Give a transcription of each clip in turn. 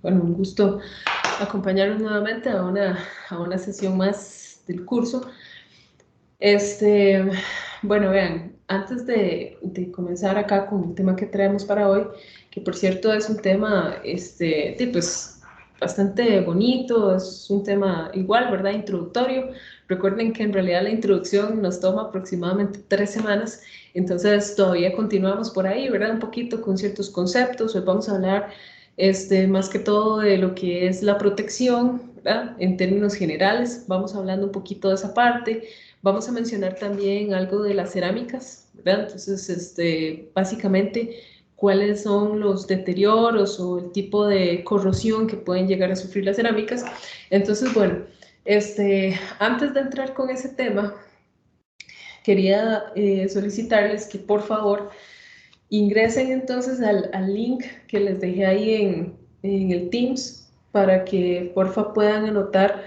Bueno, un gusto acompañarlos nuevamente a una sesión más del curso. Bueno, vean, antes de comenzar acá con el tema que traemos para hoy, que por cierto es un tema, pues, bastante bonito, es un tema igual, ¿verdad? Introductorio. Recuerden que en realidad la introducción nos toma aproximadamente 3 semanas, entonces todavía continuamos por ahí, ¿verdad? Un poquito con ciertos conceptos. Hoy vamos a hablar, más que todo de lo que es la protección, ¿verdad? En términos generales, vamos hablando un poquito de esa parte. Vamos a mencionar también algo de las cerámicas, ¿verdad? Entonces, básicamente, cuáles son los deterioros o el tipo de corrosión que pueden llegar a sufrir las cerámicas. Entonces, bueno, antes de entrar con ese tema, quería solicitarles que por favor ingresen entonces al link que les dejé ahí en el Teams para que porfa puedan anotar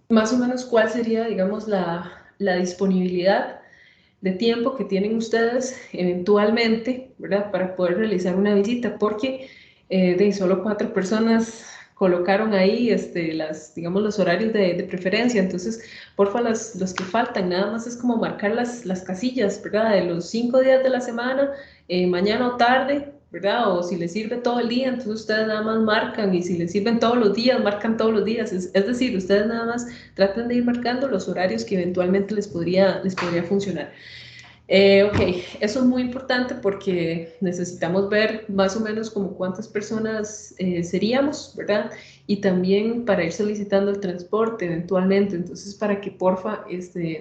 más o menos cuál sería, digamos, la disponibilidad de tiempo que tienen ustedes eventualmente, ¿verdad? Para poder realizar una visita, porque de solo 4 personas colocaron ahí digamos, los horarios de preferencia. Entonces, porfa, los que faltan, nada más es como marcar las casillas, ¿verdad? De los 5 días de la semana, mañana o tarde, ¿verdad? O si les sirve todo el día, entonces ustedes nada más marcan, y si les sirven todos los días, marcan todos los días. Es decir, ustedes nada más traten de ir marcando los horarios que eventualmente les podría funcionar. Ok, eso es muy importante porque necesitamos ver más o menos como cuántas personas seríamos, ¿verdad? Y también para ir solicitando el transporte eventualmente. Entonces, para que porfa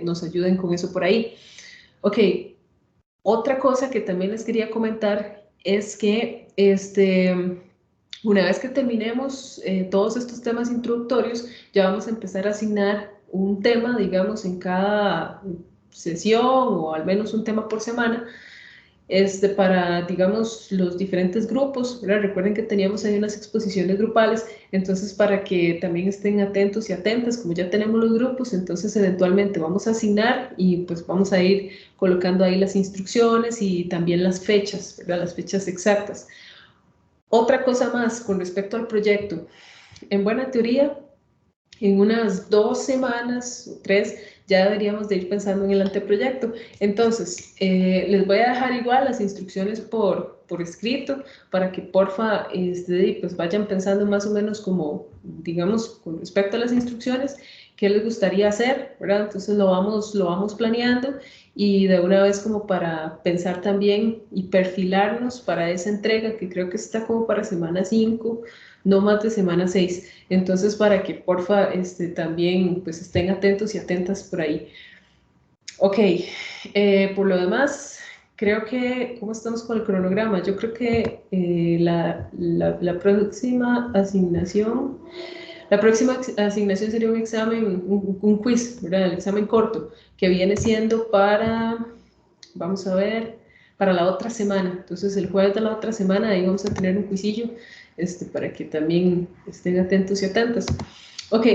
nos ayuden con eso por ahí. Ok, otra cosa que también les quería comentar es que una vez que terminemos todos estos temas introductorios, ya vamos a empezar a asignar un tema, digamos, en cada sesión, o al menos un tema por semana, para, digamos, los diferentes grupos, ¿verdad? Recuerden que teníamos ahí unas exposiciones grupales, entonces para que también estén atentos y atentas, como ya tenemos los grupos, entonces eventualmente vamos a asignar y pues vamos a ir colocando ahí las instrucciones y también las fechas, ¿verdad? Las fechas exactas. Otra cosa más con respecto al proyecto. En buena teoría, en unas 2 semanas o 3 ya deberíamos de ir pensando en el anteproyecto. Entonces, les voy a dejar igual las instrucciones por escrito para que porfa pues vayan pensando más o menos como, digamos, con respecto a las instrucciones, qué les gustaría hacer, ¿verdad? Entonces lo vamos planeando, y de una vez como para pensar también y perfilarnos para esa entrega que creo que está como para semana 5, no más de semana 6. Entonces, para que porfa también pues estén atentos y atentas por ahí. Ok, por lo demás, creo que, ¿cómo estamos con el cronograma? Yo creo que la próxima asignación, sería un examen, un quiz, ¿verdad? El examen corto, que viene siendo para, vamos a ver, para la otra semana. Entonces, el jueves de la otra semana, ahí vamos a tener un quizillo, para que también estén atentos y atentas. Ok,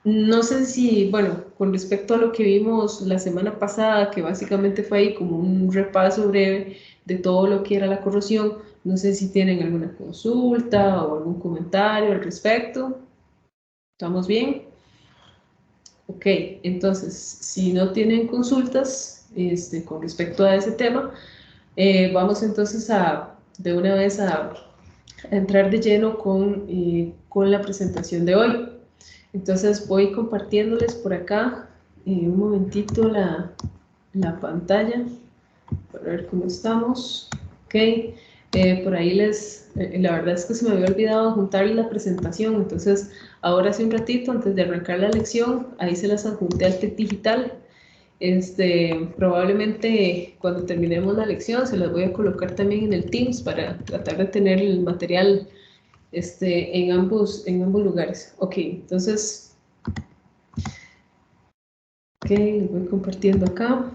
no sé si, bueno, con respecto a lo que vimos la semana pasada, que básicamente fue ahí como un repaso breve de todo lo que era la corrosión, no sé si tienen alguna consulta o algún comentario al respecto. ¿Estamos bien? Ok, entonces, si no tienen consultas con respecto a ese tema, vamos entonces de una vez a entrar de lleno con la presentación de hoy. Entonces voy compartiéndoles por acá un momentito la pantalla para ver cómo estamos. Ok, por ahí la verdad es que se me había olvidado juntarles la presentación, entonces ahora hace un ratito antes de arrancar la lección, ahí se las adjunté al TEC digital. Probablemente cuando terminemos la lección se las voy a colocar también en el Teams para tratar de tener el material en ambos lugares. Ok, entonces, les voy compartiendo acá.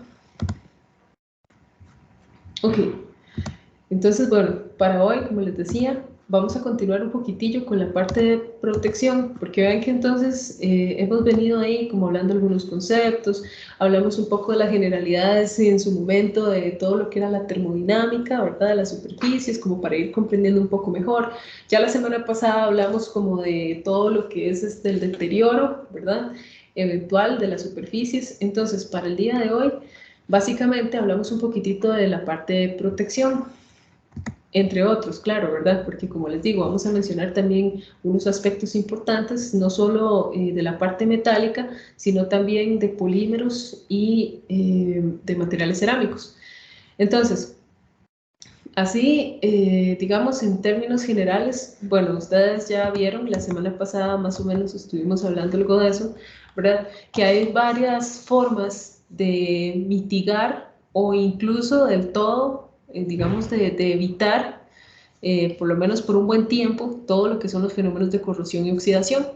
Ok, entonces, bueno, para hoy, como les decía, vamos a continuar un poquitillo con la parte de protección, porque vean que entonces hemos venido ahí como hablando algunos conceptos, hablamos un poco de las generalidades en su momento de todo lo que era la termodinámica, ¿verdad? De las superficies, como para ir comprendiendo un poco mejor. Ya la semana pasada hablamos como de todo lo que es el deterioro, ¿verdad? Eventual de las superficies. Entonces, para el día de hoy, básicamente hablamos un poquitito de la parte de protección, entre otros, claro, ¿verdad? Porque como les digo, vamos a mencionar también unos aspectos importantes, no solo de la parte metálica, sino también de polímeros y de materiales cerámicos. Entonces, así, digamos, en términos generales, bueno, ustedes ya vieron, la semana pasada más o menos estuvimos hablando algo de eso, ¿verdad? Que hay varias formas de mitigar o incluso del todo, digamos, de evitar, por lo menos por un buen tiempo, todo lo que son los fenómenos de corrosión y oxidación.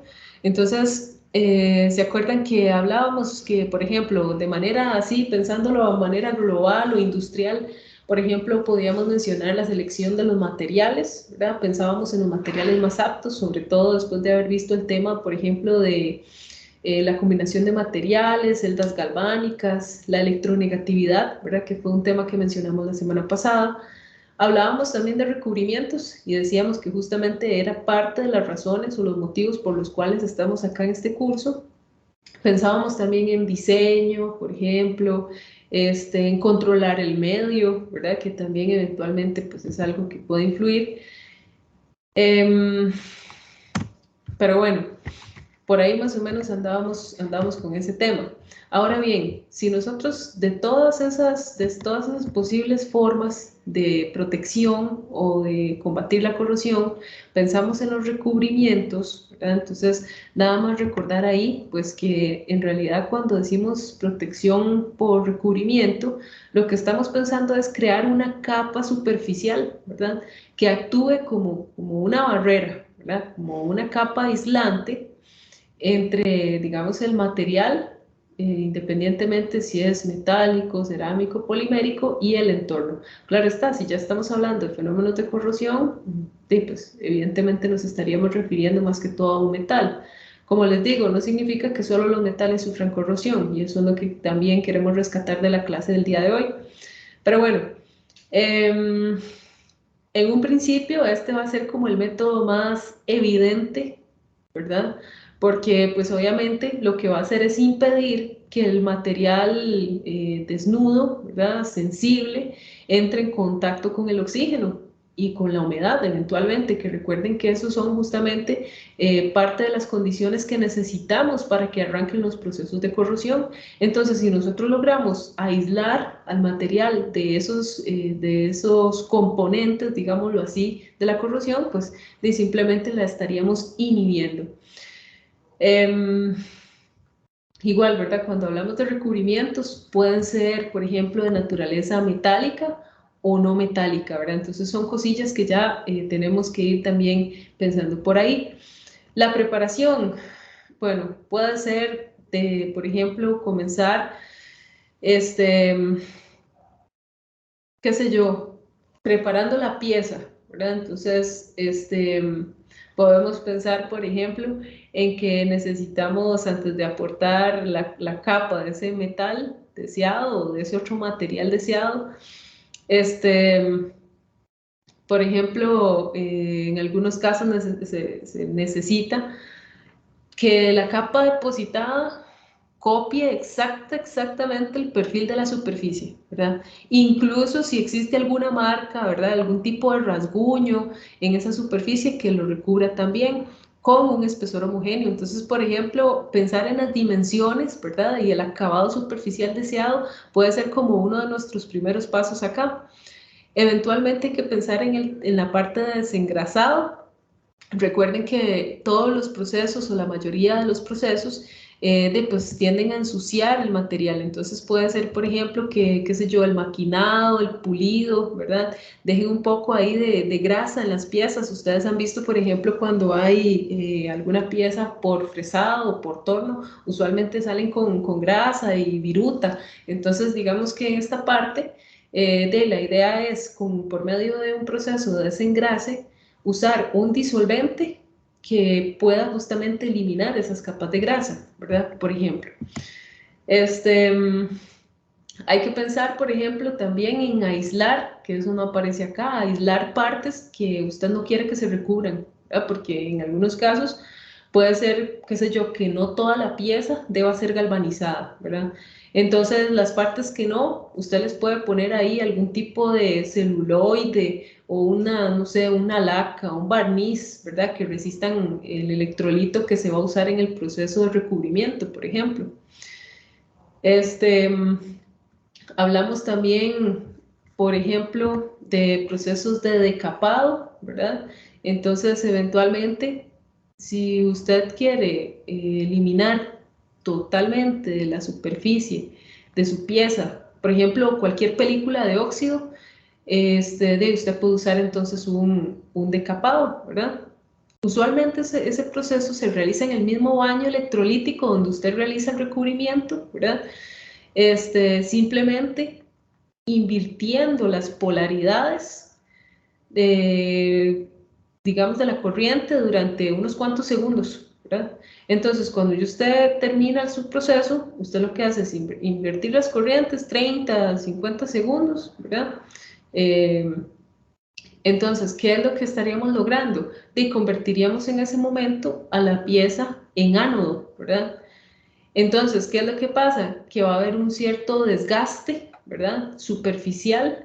Entonces, ¿se acuerdan que hablábamos que, por ejemplo, de manera así, pensándolo de manera global o industrial, por ejemplo, podríamos mencionar la selección de los materiales, ¿verdad? Pensábamos en los materiales más aptos, sobre todo después de haber visto el tema, por ejemplo, de la combinación de materiales, celdas galvánicas, la electronegatividad, ¿verdad? Que fue un tema que mencionamos la semana pasada. Hablábamos también de recubrimientos y decíamos que justamente era parte de las razones o los motivos por los cuales estamos acá en este curso. Pensábamos también en diseño, por ejemplo, en controlar el medio, ¿verdad? Que también eventualmente pues, es algo que puede influir. Em, pero bueno, por ahí más o menos andábamos con ese tema. Ahora bien, si nosotros de todas esas posibles formas de protección o de combatir la corrosión, pensamos en los recubrimientos, ¿verdad? Entonces, nada más recordar ahí, pues que en realidad cuando decimos protección por recubrimiento, lo que estamos pensando es crear una capa superficial, ¿verdad? Que actúe como una barrera, ¿verdad? Como una capa aislante entre, digamos, el material, independientemente si es metálico, cerámico, polimérico, y el entorno. Claro está, si ya estamos hablando de fenómenos de corrosión, pues evidentemente nos estaríamos refiriendo más que todo a un metal. Como les digo, no significa que solo los metales sufran corrosión, y eso es lo que también queremos rescatar de la clase del día de hoy. Pero bueno, em, en un principio este va a ser como el método más evidente, ¿verdad? Porque pues obviamente lo que va a hacer es impedir que el material desnudo, ¿verdad? Sensible, entre en contacto con el oxígeno y con la humedad eventualmente, que recuerden que esos son justamente parte de las condiciones que necesitamos para que arranquen los procesos de corrosión. Entonces, si nosotros logramos aislar al material de esos componentes, digámoslo así, de la corrosión, pues simplemente la estaríamos inhibiendo. Igual, ¿verdad? Cuando hablamos de recubrimientos, pueden ser, por ejemplo, de naturaleza metálica o no metálica, ¿verdad? Entonces son cosillas que ya tenemos que ir también pensando por ahí. La preparación, bueno, puede ser de, por ejemplo, comenzar, este, qué sé yo, preparando la pieza, ¿verdad? Entonces, podemos pensar, por ejemplo, en que necesitamos, antes de aportar la capa de ese metal deseado o de ese otro material deseado, este, por ejemplo, en algunos casos se necesita que la capa depositada copie exactamente el perfil de la superficie, ¿verdad? Incluso si existe alguna marca, ¿verdad? Algún tipo de rasguño en esa superficie que lo recubra también con un espesor homogéneo. Entonces, por ejemplo, pensar en las dimensiones, ¿verdad? Y el acabado superficial deseado puede ser como uno de nuestros primeros pasos acá. Eventualmente hay que pensar en la parte de desengrasado. Recuerden que todos los procesos o la mayoría de los procesos pues, tienden a ensuciar el material. Entonces puede ser, por ejemplo, que, qué sé yo, el maquinado, el pulido, ¿verdad? Dejen un poco ahí de grasa en las piezas. Ustedes han visto, por ejemplo, cuando hay alguna pieza por fresado o por torno, usualmente salen con grasa y viruta. Entonces, digamos que en esta parte la idea es, por medio de un proceso de desengrase, usar un disolvente que pueda justamente eliminar esas capas de grasa, ¿verdad? Por ejemplo. Hay que pensar, por ejemplo, también en aislar, que eso no aparece acá, aislar partes que usted no quiere que se recubran, ¿verdad? Porque en algunos casos puede ser, qué sé yo, que no toda la pieza deba ser galvanizada, ¿verdad? Entonces, las partes que no, usted les puede poner ahí algún tipo de celuloide o una, no sé, una laca, un barniz, ¿verdad? Que resistan el electrolito que se va a usar en el proceso de recubrimiento, por ejemplo. Este, Hablamos también, por ejemplo, de procesos de decapado, ¿verdad? Entonces, eventualmente, si usted quiere eliminar totalmente de la superficie de su pieza, por ejemplo, cualquier película de óxido, usted puede usar entonces un decapado, ¿verdad? Usualmente ese proceso se realiza en el mismo baño electrolítico donde usted realiza el recubrimiento, ¿verdad? Simplemente invirtiendo las polaridades de, digamos, de la corriente durante unos cuantos segundos, ¿verdad? Entonces, cuando usted termina su proceso, usted lo que hace es invertir las corrientes 30, 50 segundos, ¿verdad? Eh, entonces, ¿qué es lo que estaríamos logrando? Y convertiríamos en ese momento a la pieza en ánodo, ¿verdad? Entonces, ¿qué es lo que pasa? Que va a haber un cierto desgaste, ¿verdad? Superficial.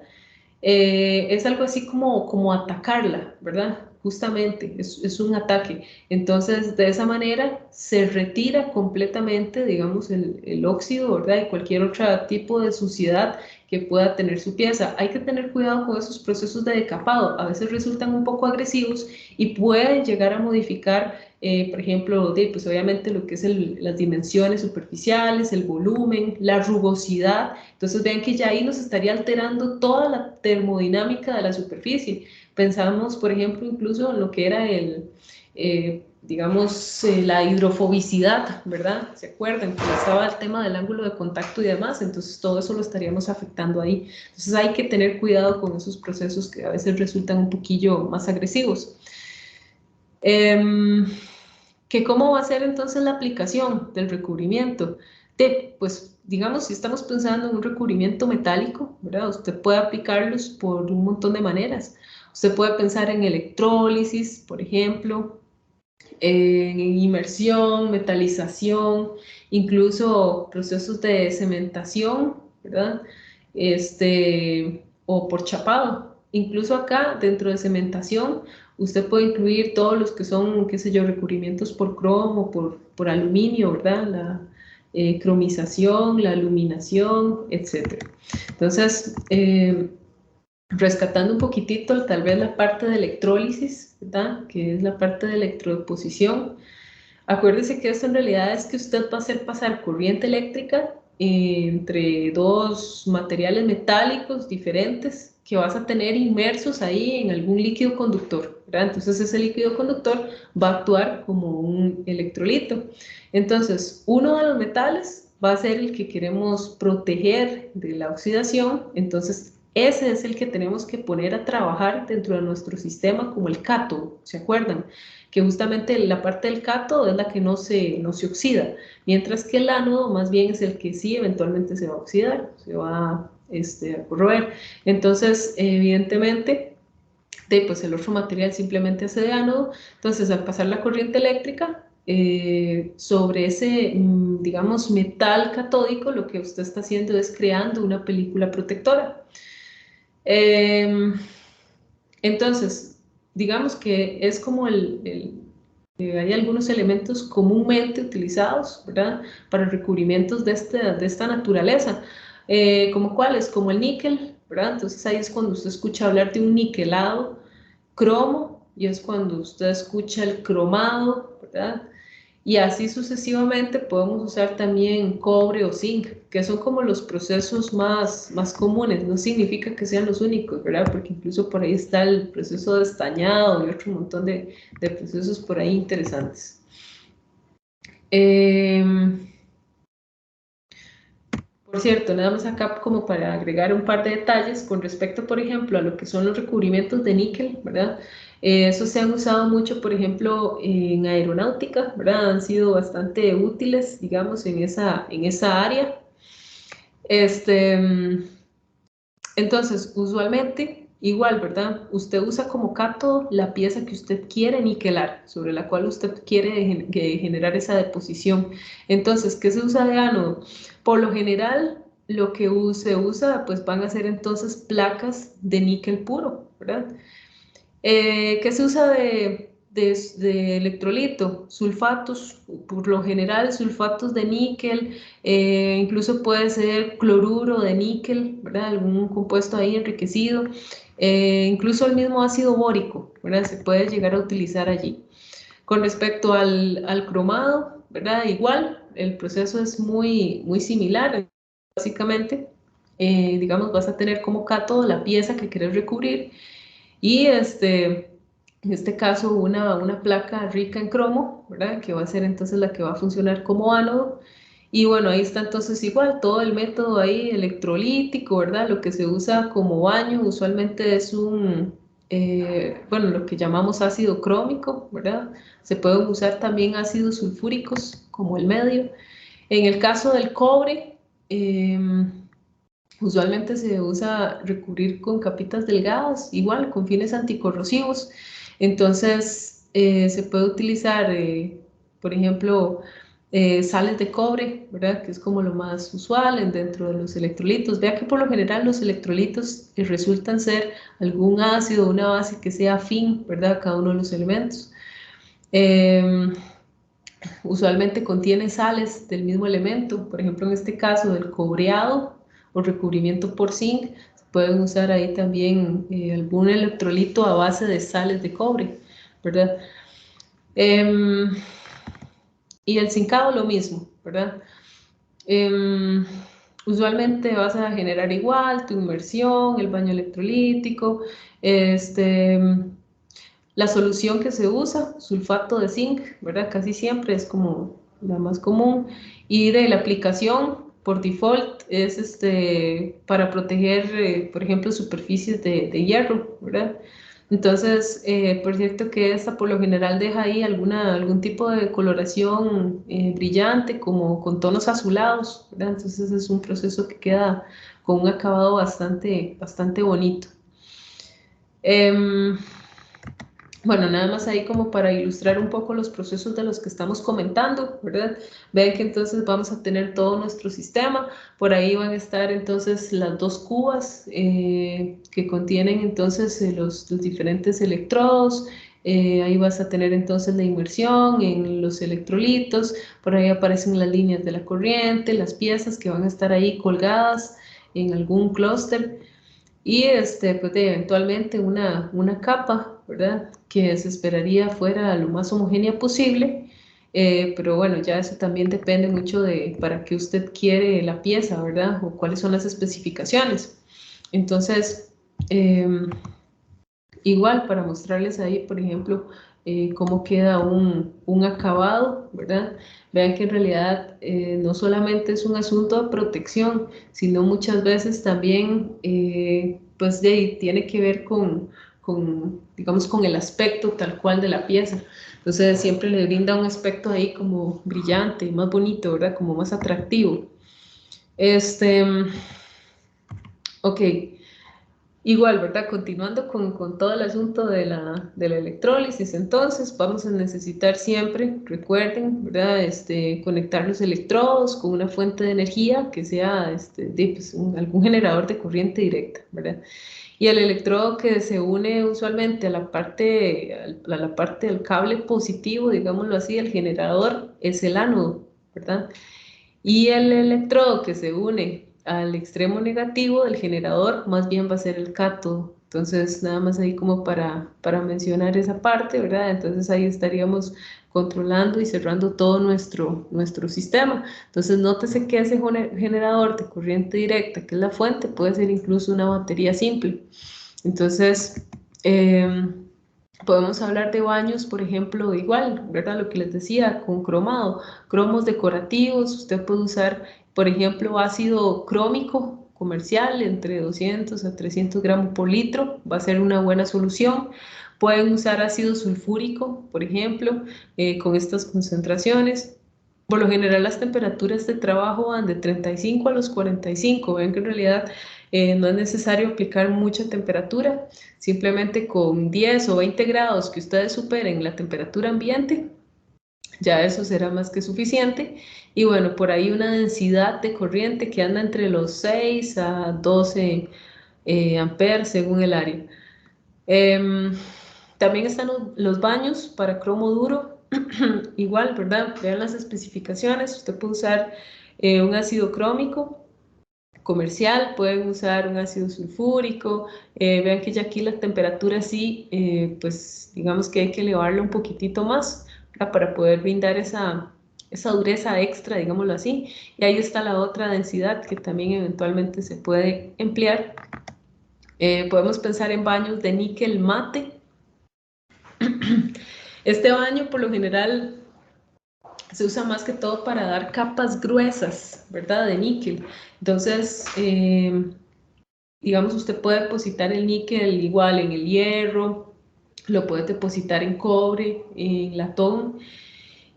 Es algo así como atacarla, ¿verdad? Justamente, es un ataque. Entonces, de esa manera se retira completamente, digamos, el óxido, ¿verdad? Y cualquier otro tipo de suciedad que pueda tener su pieza. Hay que tener cuidado con esos procesos de decapado. A veces resultan un poco agresivos y pueden llegar a modificar, por ejemplo, pues obviamente lo que es las dimensiones superficiales, el volumen, la rugosidad. Entonces vean que ya ahí nos estaría alterando toda la termodinámica de la superficie. Pensamos, por ejemplo, incluso en lo que era digamos, la hidrofobicidad, ¿verdad? ¿Se acuerdan? Que estaba el tema del ángulo de contacto y demás, entonces todo eso lo estaríamos afectando ahí. Entonces hay que tener cuidado con esos procesos que a veces resultan un poquillo más agresivos. ¿Que cómo va a ser entonces la aplicación del recubrimiento? Pues digamos, si estamos pensando en un recubrimiento metálico, ¿verdad? Usted puede aplicarlos por un montón de maneras. Usted puede pensar en electrólisis, por ejemplo, en inmersión, metalización, incluso procesos de cementación, ¿verdad? O por chapado. Incluso acá, dentro de cementación, usted puede incluir todos los que son, qué sé yo, recubrimientos por cromo, por aluminio, ¿verdad? La cromización, la iluminación, etc. Entonces, rescatando un poquitito tal vez la parte de electrólisis, ¿verdad? Que es la parte de electrodeposición. Acuérdese que esto en realidad es que usted va a hacer pasar corriente eléctrica entre dos materiales metálicos diferentes que vas a tener inmersos ahí en algún líquido conductor, ¿verdad? Entonces ese líquido conductor va a actuar como un electrolito. Entonces, uno de los metales va a ser el que queremos proteger de la oxidación, entonces ese es el que tenemos que poner a trabajar dentro de nuestro sistema como el cátodo, ¿se acuerdan? Que justamente la parte del cátodo es la que no se oxida, mientras que el ánodo más bien es el que sí eventualmente se va a oxidar, se va a corroer. Entonces, evidentemente, pues el otro material simplemente hace de ánodo, entonces al pasar la corriente eléctrica sobre ese, digamos, metal catódico, lo que usted está haciendo es creando una película protectora. Em, entonces, digamos que es como hay algunos elementos comúnmente utilizados, ¿verdad? Para recubrimientos de esta naturaleza. ¿Como cuáles? Como el níquel, ¿verdad? Entonces ahí es cuando usted escucha hablar de un niquelado cromo y es cuando usted escucha el cromado, ¿verdad? Y así sucesivamente podemos usar también cobre o zinc, que son como los procesos más comunes. No significa que sean los únicos, ¿verdad? Porque incluso por ahí está el proceso de estañado y otro montón de procesos por ahí interesantes. Por cierto, nada más acá como para agregar un par de detalles con respecto, por ejemplo, a lo que son los recubrimientos de níquel, ¿verdad? Esos se han usado mucho, por ejemplo, en aeronáutica, ¿verdad? Han sido bastante útiles, digamos, en esa área. Este, entonces, usualmente, igual, ¿verdad? Usted usa como cátodo la pieza que usted quiere niquelar, sobre la cual usted quiere generar esa deposición. Entonces, ¿qué se usa de ánodo? Por lo general, lo que se usa, pues van a ser entonces placas de níquel puro, ¿verdad? ¿Qué se usa de electrolito? Sulfatos, por lo general sulfatos de níquel, incluso puede ser cloruro de níquel, ¿verdad? Algún compuesto ahí enriquecido, incluso el mismo ácido bórico, ¿verdad? Se puede llegar a utilizar allí. Con respecto al cromado, ¿verdad? Igual, el proceso es muy similar, básicamente. Digamos, vas a tener como cátodo la pieza que quieres recubrir y en este caso una placa rica en cromo, ¿verdad? Que va a ser entonces la que va a funcionar como ánodo. Y bueno, ahí está entonces igual todo el método ahí electrolítico, ¿verdad? Lo que se usa como baño usualmente es bueno, lo que llamamos ácido crómico, ¿verdad? Se pueden usar también ácidos sulfúricos como el medio. En el caso del cobre, usualmente se usa recubrir con capitas delgadas, igual con fines anticorrosivos. Entonces, se puede utilizar, por ejemplo, sales de cobre, ¿verdad? Que es como lo más usual dentro de los electrolitos. Vea que por lo general los electrolitos resultan ser algún ácido o una base que sea afín, ¿verdad? A cada uno de los elementos. Em, Usualmente contiene sales del mismo elemento, por ejemplo en este caso del cobreado o recubrimiento por zinc, se pueden usar ahí también algún electrolito a base de sales de cobre, ¿verdad? Em, y el zincado lo mismo, ¿verdad? Em, Usualmente vas a generar igual tu inmersión, el baño electrolítico, este, la solución que se usa, sulfato de zinc, ¿verdad? Casi siempre es como la más común. Y de la aplicación, por default, es para proteger, por ejemplo, superficies de hierro, ¿verdad? Entonces, por cierto que esta por lo general deja ahí algún tipo de coloración brillante, como con tonos azulados, ¿verdad? Entonces es un proceso que queda con un acabado bastante bonito. Em, bueno, nada más ahí como para ilustrar un poco los procesos de los que estamos comentando, ¿verdad? Ven que entonces vamos a tener todo nuestro sistema, por ahí van a estar entonces las dos cubas que contienen entonces los diferentes electrodos, ahí vas a tener entonces la inmersión en los electrolitos, por ahí aparecen las líneas de la corriente, las piezas que van a estar ahí colgadas en algún clúster. Y pues eventualmente una capa, ¿verdad? Que se esperaría fuera lo más homogénea posible, pero bueno, ya eso también depende mucho de para qué usted quiere la pieza, ¿verdad? O cuáles son las especificaciones. Entonces, igual para mostrarles ahí, por ejemplo, cómo queda un acabado, ¿verdad? Vean que en realidad no solamente es un asunto de protección, sino muchas veces también, pues, tiene que ver digamos, con el aspecto tal cual de la pieza. Entonces siempre le brinda un aspecto ahí como brillante, más bonito, ¿verdad? Como más atractivo. Este, ok. Igual, ¿verdad? Continuando con todo el asunto de la electrólisis, entonces vamos a necesitar siempre, recuerden, ¿verdad? Conectar los electrodos con una fuente de energía que sea pues, algún generador de corriente directa, ¿verdad? Y el electrodo que se une usualmente a la parte del cable positivo, digámoslo así, el generador es el ánodo, ¿verdad? Y el electrodo que se une al extremo negativo del generador más bien va a ser el cátodo. Entonces, nada más ahí como para mencionar esa parte, ¿verdad? Entonces ahí estaríamos controlando y cerrando todo nuestro sistema. Entonces, nótese que ese generador de corriente directa, que es la fuente, puede ser incluso una batería simple. Entonces, podemos hablar de baños, por ejemplo, igual, ¿verdad? Lo que les decía, con cromado, cromos decorativos, usted puede usar, por ejemplo, ácido crómico comercial entre 200 a 300 gramos por litro, va a ser una buena solución. Pueden usar ácido sulfúrico, por ejemplo, con estas concentraciones. Por lo general las temperaturas de trabajo van de 35 a los 45. Ven que en realidad no es necesario aplicar mucha temperatura, simplemente con 10 o 20 grados que ustedes superen la temperatura ambiente, ya eso será más que suficiente. Y bueno, por ahí una densidad de corriente que anda entre los 6 a 12 amperes según el área. Em, También están los baños para cromo duro. Igual, ¿verdad? Vean las especificaciones. Usted puede usar un ácido crómico comercial, pueden usar un ácido sulfúrico. Vean que ya aquí la temperatura sí, pues digamos que hay que elevarla un poquitito más, ¿verdad? Para poder brindar esa dureza extra, digámoslo así. Y ahí está la otra densidad que también eventualmente se puede emplear. Podemos pensar en baños de níquel mate. Este baño por lo general se usa más que todo para dar capas gruesas, ¿verdad? De níquel. Entonces, digamos, usted puede depositar el níquel igual en el hierro, lo puede depositar en cobre, en latón,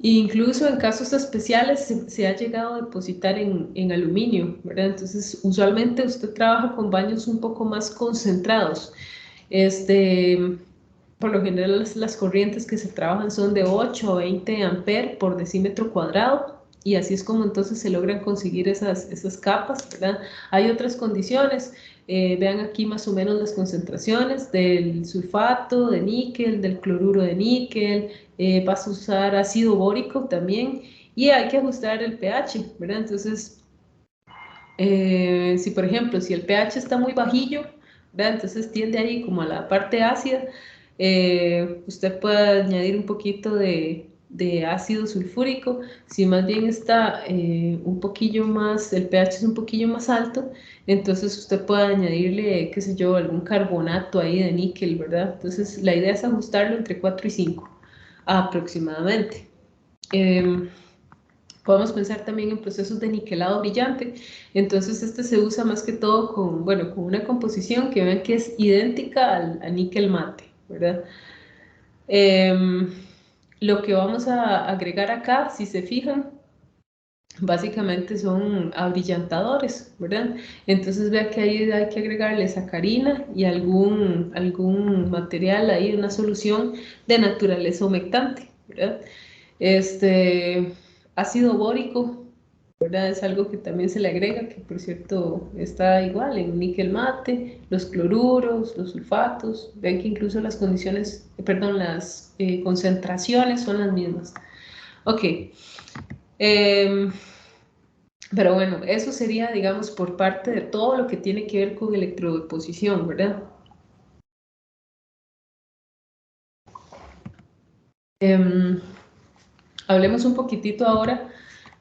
e incluso en casos especiales se ha llegado a depositar en aluminio, ¿verdad? Entonces, usualmente usted trabaja con baños un poco más concentrados. Por lo general las corrientes que se trabajan son de 8 a 20 amperes por decímetro cuadrado, y así es como entonces se logran conseguir esas capas, ¿verdad? Hay otras condiciones. Vean aquí más o menos las concentraciones del sulfato de níquel, del cloruro de níquel. Vas a usar ácido bórico también, y hay que ajustar el pH, ¿verdad? Entonces, si por ejemplo, si el pH está muy bajillo, ¿verdad? Entonces tiende ahí como a la parte ácida. Usted puede añadir un poquito de ácido sulfúrico. Si más bien está un poquillo más, el pH es un poquillo más alto, entonces usted puede añadirle, qué sé yo, algún carbonato ahí de níquel, ¿verdad? Entonces la idea es ajustarlo entre 4 y 5 aproximadamente. Podemos pensar también en procesos de niquelado brillante. Entonces este se usa más que todo con, bueno, con una composición que ven que es idéntica al níquel mate, ¿verdad? Em, lo que vamos a agregar acá, si se fijan, básicamente son abrillantadores, ¿verdad? Entonces vea que ahí hay que agregarle sacarina y algún material ahí, una solución de naturaleza humectante, ¿verdad? Este ácido bórico, ¿verdad? Es algo que también se le agrega, que por cierto está igual en níquel mate, los cloruros, los sulfatos. Ven que incluso las condiciones, perdón, las concentraciones son las mismas. Ok. Em, pero bueno, eso sería, digamos, por parte de todo lo que tiene que ver con electrodeposición, ¿verdad? Em, Hablemos un poquitito ahora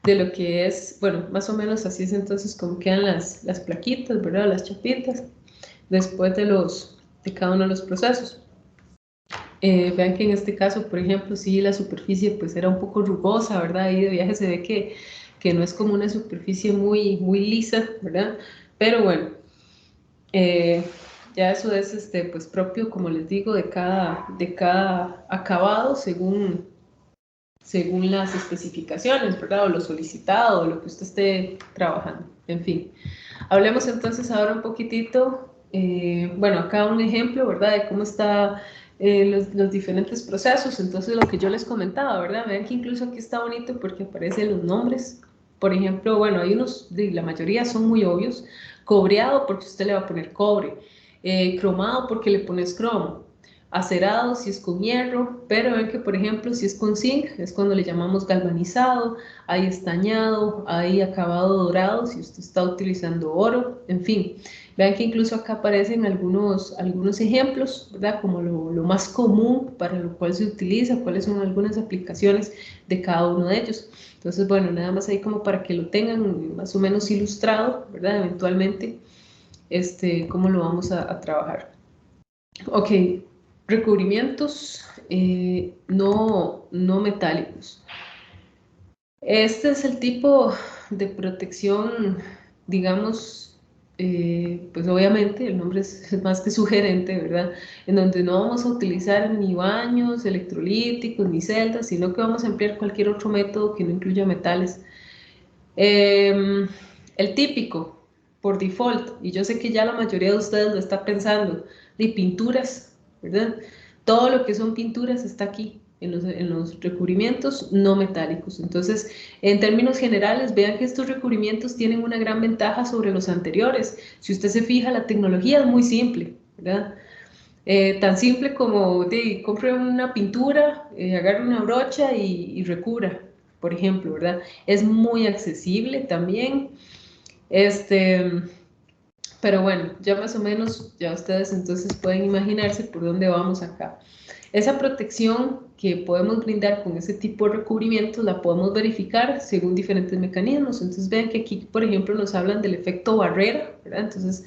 de lo que es, bueno, más o menos así es entonces como quedan las plaquitas, ¿verdad? Las chapitas, después de cada uno de los procesos. Vean que en este caso, por ejemplo, sí, la superficie pues era un poco rugosa, ¿verdad? Ahí de viaje se ve que no es como una superficie muy lisa, ¿verdad? Pero bueno, eh, ya eso es pues propio, como les digo, de cada acabado según las especificaciones, ¿verdad? O lo solicitado, o lo que usted esté trabajando, en fin. Hablemos entonces ahora un poquitito, bueno, acá un ejemplo, ¿verdad? De cómo están los diferentes procesos. Entonces, lo que yo les comentaba, ¿verdad? Vean que incluso aquí está bonito porque aparecen los nombres. Por ejemplo, bueno, hay unos, la mayoría son muy obvios. Cobreado porque usted le va a poner cobre. Cromado porque le pones cromo. Acerado si es con hierro, pero ven que por ejemplo si es con zinc es cuando le llamamos galvanizado. Hay estañado, hay acabado dorado si usted está utilizando oro, en fin. Vean que incluso acá aparecen algunos ejemplos, ¿verdad? Como lo más común para lo cual se utiliza, cuáles son algunas aplicaciones de cada uno de ellos. Entonces, bueno, nada más ahí como para que lo tengan más o menos ilustrado, ¿verdad? Eventualmente, cómo lo vamos a trabajar. Ok, recubrimientos no metálicos. Este es el tipo de protección, digamos, pues obviamente el nombre es más que sugerente, ¿verdad? En donde no vamos a utilizar ni baños electrolíticos ni celdas, sino que vamos a emplear cualquier otro método que no incluya metales. Eh, el típico, por default, y yo sé que ya la mayoría de ustedes lo está pensando, de pinturas, ¿verdad? Todo lo que son pinturas está aquí, en los recubrimientos no metálicos. Entonces, en términos generales, vean que estos recubrimientos tienen una gran ventaja sobre los anteriores. Si usted se fija, la tecnología es muy simple, ¿verdad? Tan simple como compre una pintura, agarre una brocha y recubra, por ejemplo, ¿verdad? Es muy accesible también. Este, pero bueno, ya más o menos, ya ustedes entonces pueden imaginarse por dónde vamos acá. Esa protección que podemos brindar con ese tipo de recubrimientos la podemos verificar según diferentes mecanismos. Entonces vean que aquí, por ejemplo, nos hablan del efecto barrera, ¿verdad? Entonces,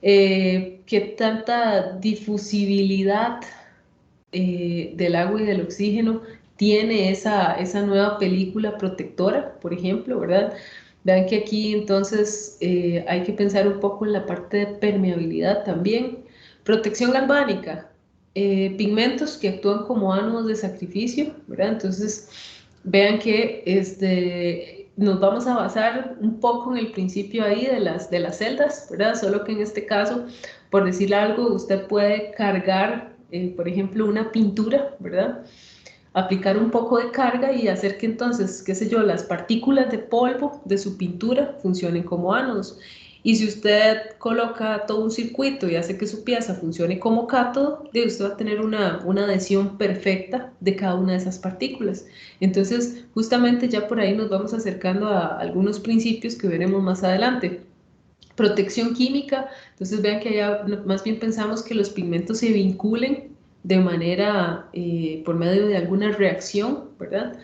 qué tanta difusibilidad del agua y del oxígeno tiene esa nueva película protectora, por ejemplo, ¿verdad? Vean que aquí entonces hay que pensar un poco en la parte de permeabilidad también. Protección galvánica, pigmentos que actúan como ánodos de sacrificio, ¿verdad? Entonces, vean que nos vamos a basar un poco en el principio ahí de las celdas, ¿verdad? Solo que en este caso, por decir algo, usted puede cargar, por ejemplo, una pintura, ¿verdad? Aplicar un poco de carga y hacer que entonces, qué sé yo, las partículas de polvo de su pintura funcionen como ánodos. Y si usted coloca todo un circuito y hace que su pieza funcione como cátodo, usted va a tener una adhesión perfecta de cada una de esas partículas. Entonces, justamente ya por ahí nos vamos acercando a algunos principios que veremos más adelante. Protección química, entonces vean que allá más bien pensamos que los pigmentos se vinculen de manera, por medio de alguna reacción, ¿verdad?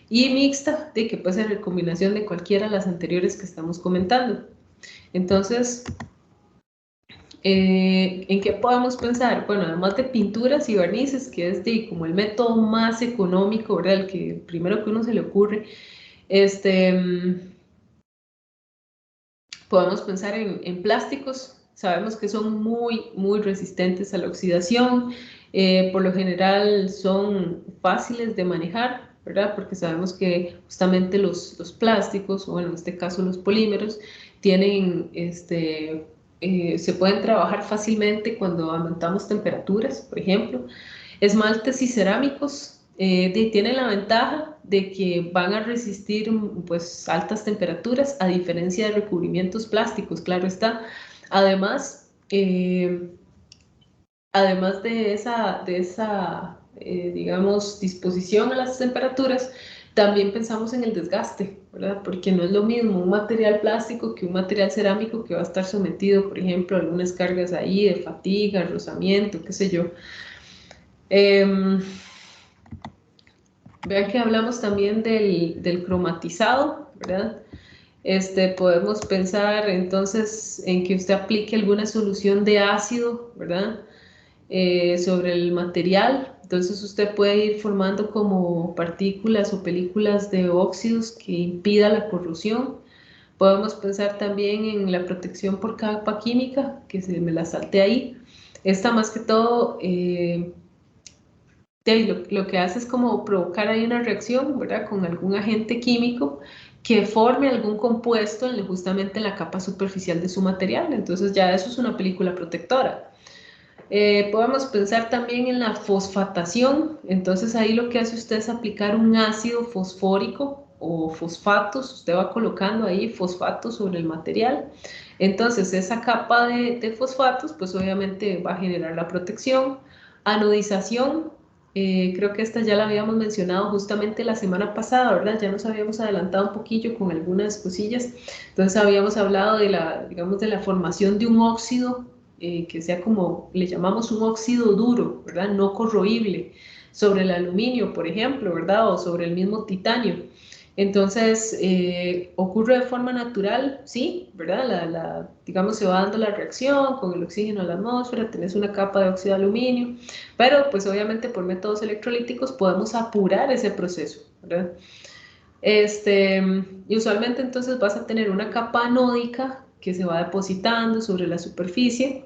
Y mixta, de que puede ser en combinación de cualquiera de las anteriores que estamos comentando. Entonces, ¿en qué podemos pensar? Bueno, además de pinturas y barnices, que es como el método más económico, ¿verdad? El primero que uno se le ocurre, este, podemos pensar en plásticos. Sabemos que son muy, muy resistentes a la oxidación. Por lo general son fáciles de manejar, ¿verdad? Porque sabemos que justamente los plásticos, o en este caso los polímeros, tienen, se pueden trabajar fácilmente cuando aumentamos temperaturas, por ejemplo. Esmaltes y cerámicos tienen la ventaja de que van a resistir pues, altas temperaturas, a diferencia de recubrimientos plásticos, claro está. Además, además de esa digamos, disposición a las temperaturas, también pensamos en el desgaste, ¿verdad? Porque no es lo mismo un material plástico que un material cerámico que va a estar sometido, por ejemplo, a algunas cargas ahí de fatiga, rozamiento, qué sé yo. Em, Vean que hablamos también del cromatizado, ¿verdad? Podemos pensar entonces en que usted aplique alguna solución de ácido, ¿verdad? Sobre el material. Entonces usted puede ir formando como partículas o películas de óxidos que impida la corrosión. Podemos pensar también en la protección por capa química, que se me la salté ahí. Esta más que todo lo que hace es como provocar ahí una reacción, ¿verdad? Con algún agente químico que forme algún compuesto justamente en la capa superficial de su material. Entonces ya eso es una película protectora. Podemos pensar también en la fosfatación. Entonces ahí lo que hace usted es aplicar un ácido fosfórico o fosfatos. Usted va colocando ahí fosfatos sobre el material. Entonces esa capa de fosfatos pues obviamente va a generar la protección. Anodización, creo que esta ya la habíamos mencionado justamente la semana pasada, ¿verdad? Ya nos habíamos adelantado un poquillo con algunas cosillas. Entonces habíamos hablado digamos, de la formación de un óxido que sea como le llamamos un óxido duro, ¿verdad? No corroíble, sobre el aluminio, por ejemplo, ¿verdad? O sobre el mismo titanio. Entonces, ocurre de forma natural, sí, ¿verdad? Digamos, se va dando la reacción con el oxígeno a la atmósfera, tenés una capa de óxido de aluminio, pero pues obviamente por métodos electrolíticos podemos apurar ese proceso, ¿verdad? Y usualmente entonces vas a tener una capa anódica que se va depositando sobre la superficie.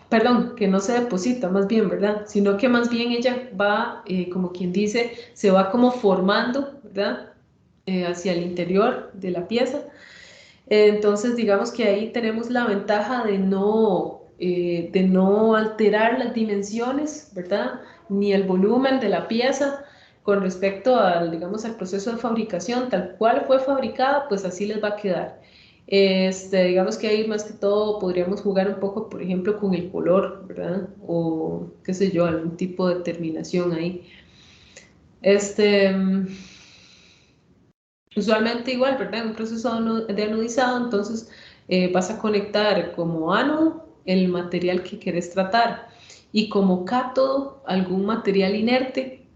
Perdón, que no se deposita más bien, ¿verdad? Sino que más bien ella va, como quien dice, se va como formando, ¿verdad? Hacia el interior de la pieza. Entonces, digamos que ahí tenemos la ventaja de no alterar las dimensiones, ¿verdad? Ni el volumen de la pieza con respecto al, digamos, al proceso de fabricación, tal cual fue fabricada, pues así les va a quedar. Digamos que ahí más que todo podríamos jugar un poco, por ejemplo, con el color, ¿verdad? O qué sé yo, algún tipo de terminación ahí. Este, Usualmente igual, ¿verdad? En un proceso de anodizado, entonces vas a conectar como ánodo el material que quieres tratar y como cátodo algún material inerte,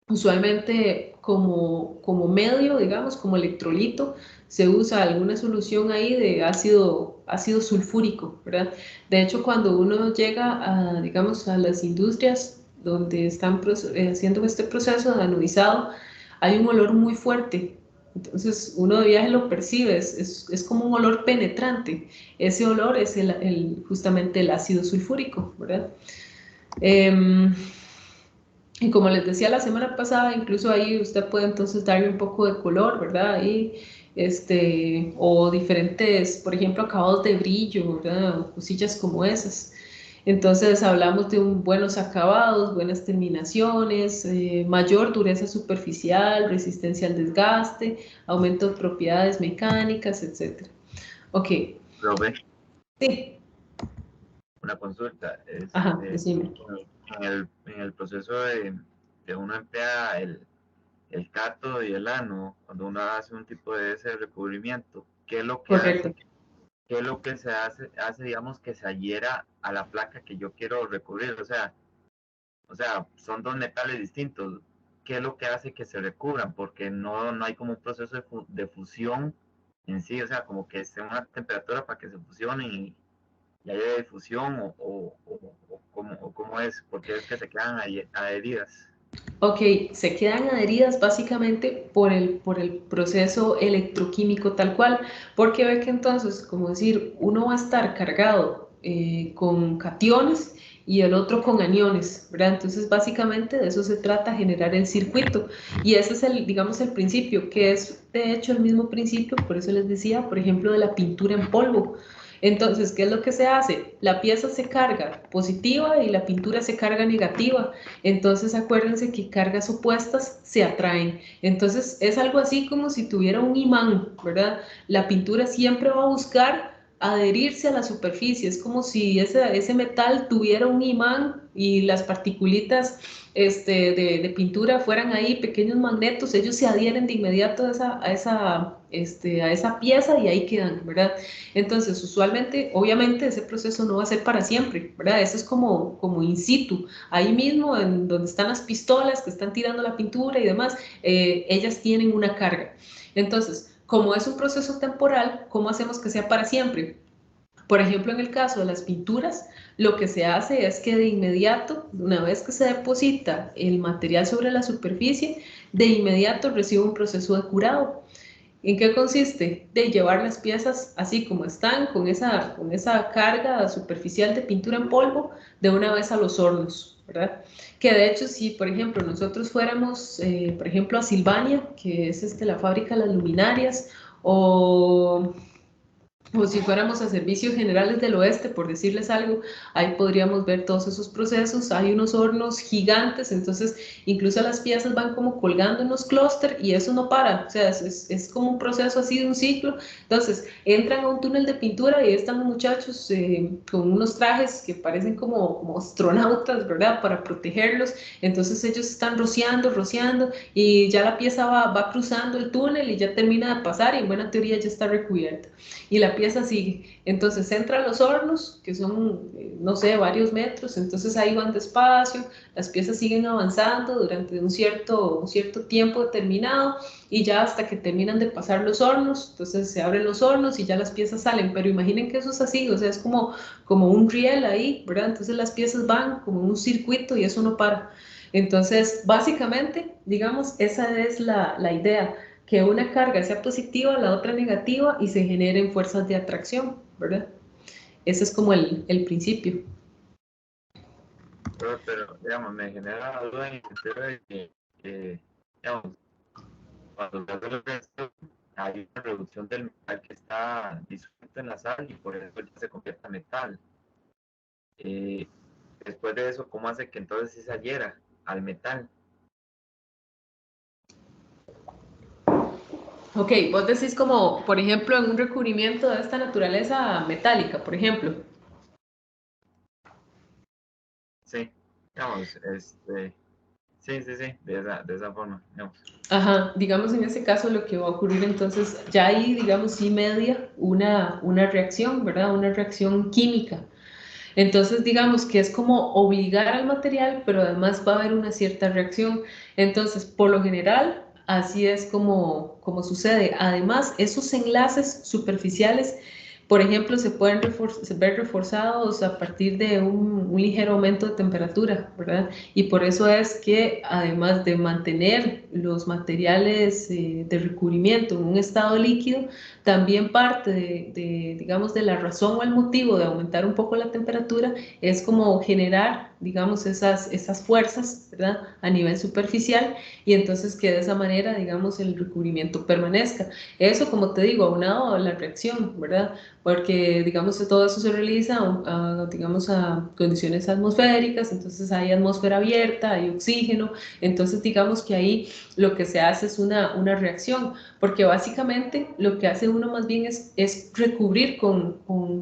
usualmente como medio, digamos, como electrolito, se usa alguna solución ahí de ácido sulfúrico, ¿verdad? De hecho, cuando uno llega a, digamos, a las industrias donde están haciendo este proceso de anodizado, hay un olor muy fuerte. Entonces, uno de viaje lo percibe, es como un olor penetrante. Ese olor es justamente el ácido sulfúrico, ¿verdad? Em, y como les decía la semana pasada, incluso ahí usted puede entonces darle un poco de color, ¿verdad? Ahí, o diferentes, por ejemplo, acabados de brillo, ¿verdad? O cosillas como esas. Entonces hablamos de buenos acabados, buenas terminaciones, mayor dureza superficial, resistencia al desgaste, aumento de propiedades mecánicas, etc. Ok, Profe, sí, una consulta. ajá, decime. En el proceso de uno emplea el cátodo y el ánodo, cuando uno hace un tipo de ese recubrimiento, ¿qué es lo que Correcto. hace? ¿Qué es lo que se hace, digamos, que se adhiera a la placa que yo quiero recubrir? O sea, son dos metales distintos. ¿Qué es lo que hace que se recubran? Porque no hay como un proceso de fusión en sí, o sea, como que esté a una temperatura para que se fusionen y haya difusión o cómo es, porque es que se quedan adheridas. Ok, se quedan adheridas básicamente por el proceso electroquímico tal cual, porque ve que entonces, como decir, uno va a estar cargado con cationes y el otro con aniones, ¿verdad? Entonces, básicamente de eso se trata, generar el circuito. Y ese es el, digamos, el principio, que es de hecho el mismo principio, por eso les decía, por ejemplo, de la pintura en polvo. Entonces, ¿qué es lo que se hace? La pieza se carga positiva y la pintura se carga negativa. Entonces acuérdense que cargas opuestas se atraen. Entonces es algo así como si tuviera un imán, ¿verdad? La pintura siempre va a buscar adherirse a la superficie. Es como si ese metal tuviera un imán y las particulitas de pintura fueran ahí pequeños magnetos. Ellos se adhieren de inmediato a esa pieza y ahí quedan, ¿verdad? Entonces, usualmente, obviamente, ese proceso no va a ser para siempre, ¿verdad? Eso es como in situ. Ahí mismo, en donde están las pistolas que están tirando la pintura y demás, ellas tienen una carga. Entonces, como es un proceso temporal, ¿cómo hacemos que sea para siempre? Por ejemplo, en el caso de las pinturas, lo que se hace es que de inmediato, una vez que se deposita el material sobre la superficie, de inmediato recibe un proceso de curado. ¿En qué consiste? De llevar las piezas así como están, con esa carga superficial de pintura en polvo, de una vez a los hornos, ¿verdad? Que de hecho, si por ejemplo nosotros fuéramos, por ejemplo, a Silvania, que es la fábrica de las luminarias, o si fuéramos a Servicios Generales del Oeste, por decirles algo, ahí podríamos ver todos esos procesos. Hay unos hornos gigantes, entonces incluso las piezas van como colgando en los clúster y eso no para. O sea, es como un proceso así de un ciclo. Entonces entran a un túnel de pintura y ahí están los muchachos con unos trajes que parecen como astronautas, ¿verdad? Para protegerlos. Entonces ellos están rociando, rociando y ya la pieza va cruzando el túnel y ya termina de pasar y en buena teoría ya está recubierta y la pieza sigue. Entonces entra a los hornos, que son, no sé, varios metros, entonces ahí van despacio, las piezas siguen avanzando durante un cierto tiempo determinado y ya hasta que terminan de pasar los hornos, entonces se abren los hornos y ya las piezas salen, pero imaginen que eso es así, o sea, es como un riel ahí, ¿verdad? Entonces las piezas van como un circuito y eso no para. Entonces, básicamente, digamos, esa es la idea que una carga sea positiva, la otra negativa y se generen fuerzas de atracción, ¿verdad? Ese es como el principio. Pero, digamos, me genera la duda en el sentido de que, digamos, cuando se hace el resto, hay una reducción del metal que está disuelto en la sal y por eso ya se convierte en metal. Eh, Después de eso, ¿cómo hace que entonces sí se adhiera al metal? Ok, vos decís como, por ejemplo, en un recubrimiento de esta naturaleza metálica, por ejemplo. Sí, digamos, sí, sí, sí, de esa forma, digamos. Ajá, digamos en ese caso lo que va a ocurrir entonces, ya ahí digamos sí media una reacción, ¿verdad? Una reacción química. Entonces digamos que es como obligar al material, pero además va a haber una cierta reacción. Entonces, por lo general, así es como sucede. Además, esos enlaces superficiales, por ejemplo, se pueden ver reforzados a partir de un ligero aumento de temperatura, ¿verdad? Y por eso es que además de mantener los materiales de recubrimiento en un estado líquido, también parte digamos, de la razón o el motivo de aumentar un poco la temperatura es como generar, digamos, esas fuerzas, ¿verdad? A nivel superficial y entonces que de esa manera, digamos, el recubrimiento permanezca. Eso, como te digo, aunado a la reacción, ¿verdad? Porque, digamos, todo eso se realiza, digamos, a condiciones atmosféricas, entonces hay atmósfera abierta, hay oxígeno, entonces digamos que ahí lo que se hace es una reacción, porque básicamente lo que hace uno más bien es recubrir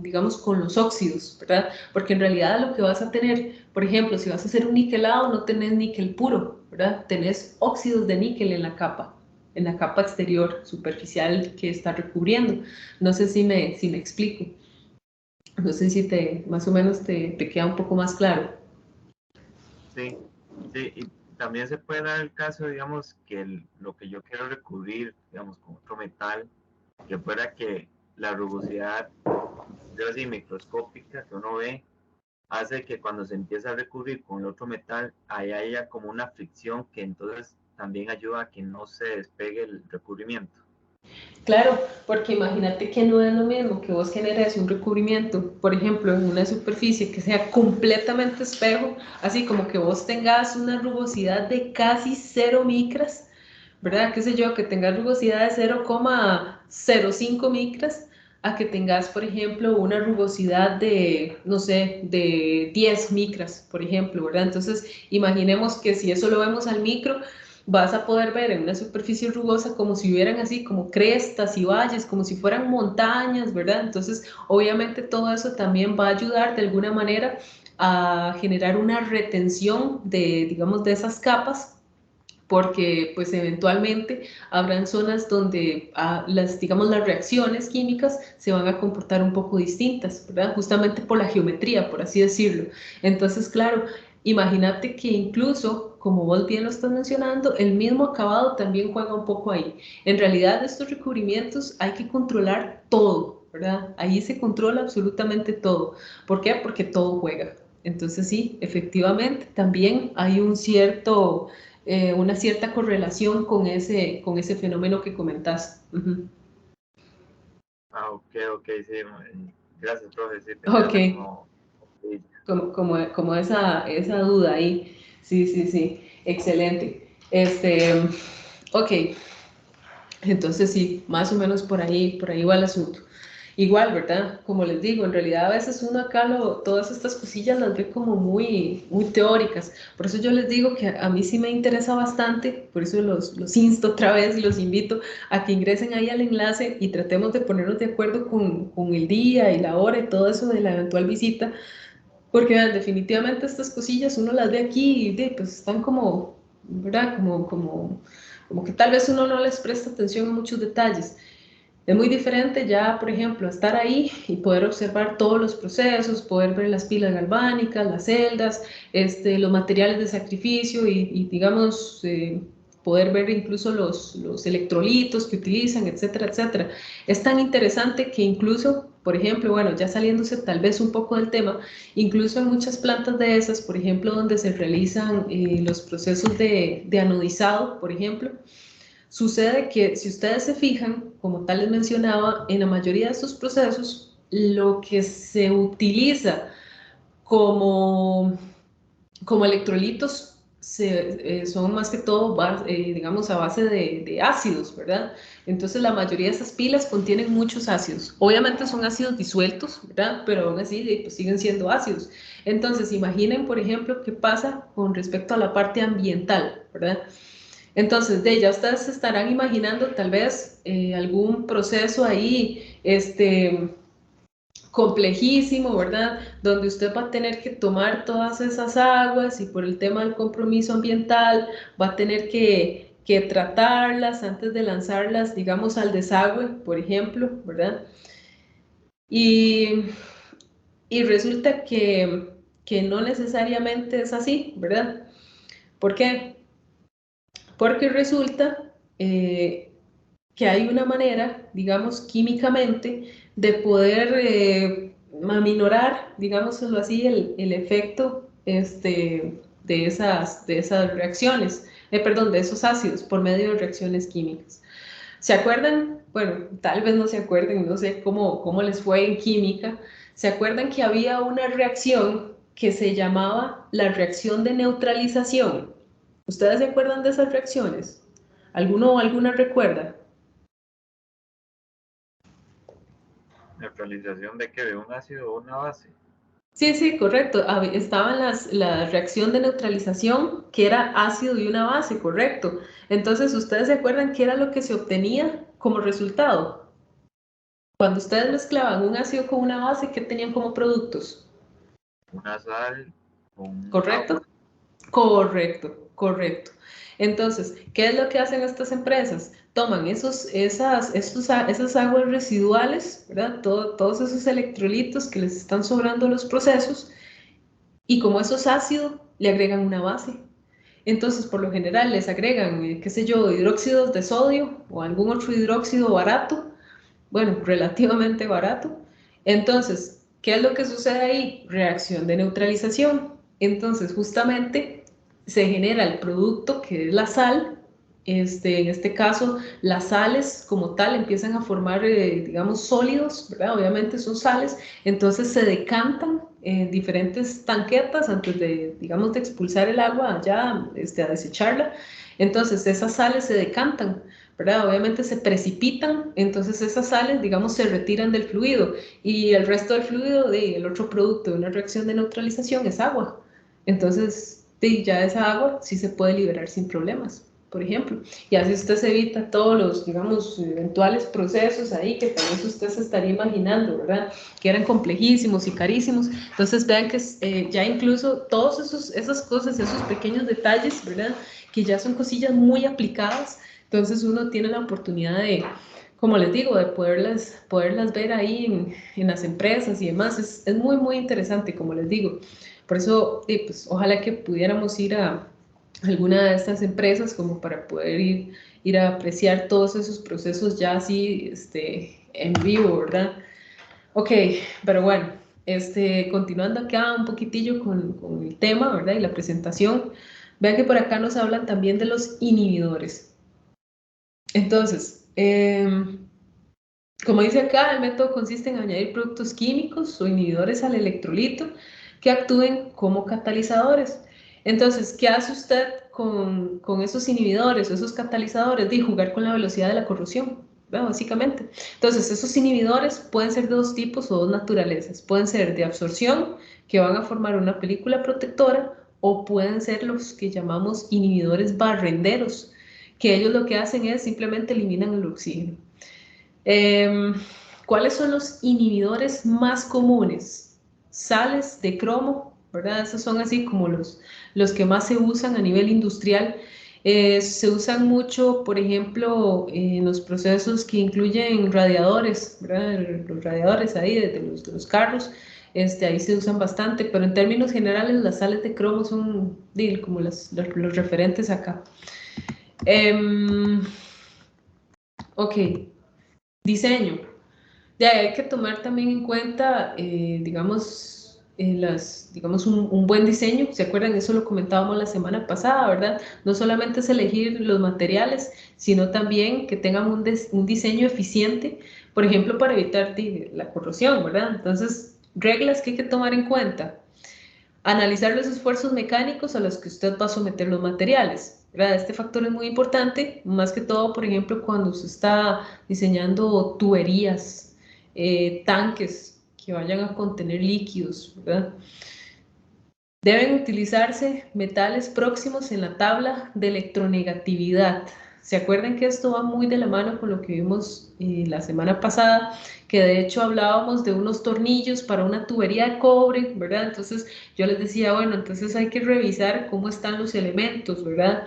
digamos, con los óxidos, ¿verdad? Porque en realidad lo que vas a tener, por ejemplo, si vas a hacer un niquelado, no tenés níquel puro, ¿verdad? Tenés óxidos de níquel en la capa exterior superficial que está recubriendo. No sé si me explico. No sé si más o menos te queda un poco más claro. Sí, sí, y también se puede dar el caso, digamos, que lo que yo quiero recubrir, digamos, con otro metal, que fuera que la rugosidad, yo así, microscópica que uno ve, hace que cuando se empieza a recubrir con el otro metal, ahí haya como una fricción que entonces también ayuda a que no se despegue el recubrimiento. Claro, porque imagínate que no es lo mismo que vos generes un recubrimiento, por ejemplo, en una superficie que sea completamente espejo, así como que vos tengas una rugosidad de casi 0 micras, ¿verdad? Qué sé yo, que tengas rugosidad de 0,05 micras, a que tengas, por ejemplo, una rugosidad de, no sé, de 10 micras, por ejemplo, ¿verdad? Entonces, imaginemos que si eso lo vemos al micro, vas a poder ver en una superficie rugosa como si hubieran así como crestas y valles, como si fueran montañas, ¿verdad? Entonces, obviamente todo eso también va a ayudar de alguna manera a generar una retención de, digamos, de esas capas porque pues eventualmente habrán zonas donde digamos, las reacciones químicas se van a comportar un poco distintas, ¿verdad? Justamente por la geometría, por así decirlo. Entonces, claro, imagínate que incluso, como vos bien lo estás mencionando, el mismo acabado también juega un poco ahí. En realidad, estos recubrimientos hay que controlar todo, ¿verdad? Ahí se controla absolutamente todo. ¿Por qué? Porque todo juega. Entonces, sí, efectivamente, también hay una cierta correlación con ese fenómeno que comentás. Uh-huh. Ah, ok, ok, sí, gracias, profe, sí, tenía Ok, esa como... Sí. como esa duda ahí. Sí, sí, sí, excelente. Ok, entonces sí, más o menos por ahí va el asunto. Igual, ¿verdad? Como les digo, en realidad a veces uno acá todas estas cosillas las ve como muy teóricas. Por eso yo les digo que a mí sí me interesa bastante, por eso los insto otra vez y los invito a que ingresen ahí al enlace y tratemos de ponernos de acuerdo con el día y la hora y todo eso de la eventual visita, porque vean, definitivamente estas cosillas uno las ve aquí y pues están como, ¿verdad? Como que tal vez uno no les presta atención a muchos detalles. Es muy diferente ya, por ejemplo, estar ahí y poder observar todos los procesos, poder ver las pilas galvánicas, las celdas, los materiales de sacrificio y digamos, poder ver incluso los electrolitos que utilizan, etcétera, etcétera. Es tan interesante que incluso, por ejemplo, bueno, ya saliéndose tal vez un poco del tema, incluso en muchas plantas de esas, por ejemplo, donde se realizan los procesos de anodizado, por ejemplo, Sucede que si ustedes se fijan, como tal les mencionaba, en la mayoría de estos procesos, lo que se utiliza como, como electrolitos son más que todo, digamos, a base de ácidos, ¿verdad? Entonces la mayoría de esas pilas contienen muchos ácidos. Obviamente son ácidos disueltos, ¿verdad? Pero aún así pues, siguen siendo ácidos. Entonces imaginen, por ejemplo, qué pasa con respecto a la parte ambiental, ¿verdad? Entonces, ya ustedes se estarán imaginando tal vez algún proceso ahí, complejísimo, ¿verdad? Donde usted va a tener que tomar todas esas aguas y por el tema del compromiso ambiental va a tener que tratarlas antes de lanzarlas, digamos, al desagüe, por ejemplo, ¿verdad? Y, y resulta que no necesariamente es así, ¿verdad? ¿Por qué? Porque resulta que hay una manera, digamos, químicamente, de poder aminorar, digámoslo así, el efecto de esas reacciones, perdón, de esos ácidos por medio de reacciones químicas. ¿Se acuerdan? Bueno, tal vez no se acuerden, no sé cómo les fue en química. ¿Se acuerdan que había una reacción que se llamaba la reacción de neutralización? ¿Ustedes se acuerdan de esas reacciones? ¿Alguno o alguna recuerda? ¿Neutralización de qué? ¿De un ácido o una base? Sí, sí, correcto. Estaban la reacción de neutralización, que era ácido y una base, correcto. Entonces, ¿ustedes se acuerdan qué era lo que se obtenía como resultado? Cuando ustedes mezclaban un ácido con una base, ¿qué tenían como productos? Una sal con agua. ¿Correcto? Correcto, correcto. Entonces, ¿qué es lo que hacen estas empresas? Toman esas aguas residuales, ¿verdad? Todos esos electrolitos que les están sobrando a los procesos y como eso es ácido, le agregan una base. Entonces, por lo general, les agregan, qué sé yo, hidróxidos de sodio o algún otro hidróxido barato, bueno, relativamente barato. Entonces, ¿qué es lo que sucede ahí? Reacción de neutralización. Entonces, justamente se genera el producto que es la sal. En este caso, las sales como tal empiezan a formar, digamos, sólidos, ¿verdad? Obviamente son sales, entonces se decantan en diferentes tanquetas antes de, digamos, de expulsar el agua ya, a desecharla. Entonces, esas sales se decantan, ¿verdad? Obviamente se precipitan, entonces esas sales, digamos, se retiran del fluido y el resto del fluido, el otro producto de una reacción de neutralización es agua. Entonces, ya esa agua sí se puede liberar sin problemas, por ejemplo. Y así usted se evita todos los, digamos, eventuales procesos ahí que tal vez usted se estaría imaginando, ¿verdad? Que eran complejísimos y carísimos. Entonces, vean que ya incluso todas esas cosas, esos pequeños detalles, ¿verdad? Que ya son cosillas muy aplicadas, entonces uno tiene la oportunidad de, como les digo, de poderlas ver ahí en las empresas y demás. Es muy, muy interesante, como les digo. Por eso, pues, ojalá que pudiéramos ir a alguna de estas empresas como para poder ir a apreciar todos esos procesos ya así en vivo, ¿verdad? Ok, pero bueno, continuando acá un poquitillo con el tema, ¿verdad? Y la presentación, vean que por acá nos hablan también de los inhibidores. Entonces, como dice acá, el método consiste en añadir productos químicos o inhibidores al electrolito que actúen como catalizadores. Entonces, ¿qué hace usted con esos inhibidores o esos catalizadores? De jugar con la velocidad de la corrosión, ¿verdad? Básicamente. Entonces, esos inhibidores pueden ser de dos tipos o dos naturalezas. Pueden ser de absorción, que van a formar una película protectora, o pueden ser los que llamamos inhibidores barrenderos, que ellos lo que hacen es simplemente eliminan el oxígeno. ¿Cuáles son los inhibidores más comunes? Sales de cromo, ¿verdad? Esos son así como los que más se usan a nivel industrial. Se usan mucho, por ejemplo, en los procesos que incluyen radiadores, ¿verdad? Los radiadores ahí de los carros, ahí se usan bastante, pero en términos generales las sales de cromo son como los referentes acá. Ok, diseño. Ya hay que tomar también en cuenta, digamos, digamos, un buen diseño. ¿Se acuerdan? Eso lo comentábamos la semana pasada, ¿verdad? No solamente es elegir los materiales, sino también que tengan un diseño eficiente, por ejemplo, para evitar la corrosión, ¿verdad? Entonces, reglas que hay que tomar en cuenta. Analizar los esfuerzos mecánicos a los que usted va a someter los materiales, ¿verdad? Este factor es muy importante, más que todo, por ejemplo, cuando se está diseñando tuberías, tanques que vayan a contener líquidos, ¿verdad? Deben utilizarse metales próximos en la tabla de electronegatividad. ¿Se acuerdan que esto va muy de la mano con lo que vimos la semana pasada? Que de hecho hablábamos de unos tornillos para una tubería de cobre, ¿verdad? Entonces yo les decía, bueno, entonces hay que revisar cómo están los elementos, ¿verdad?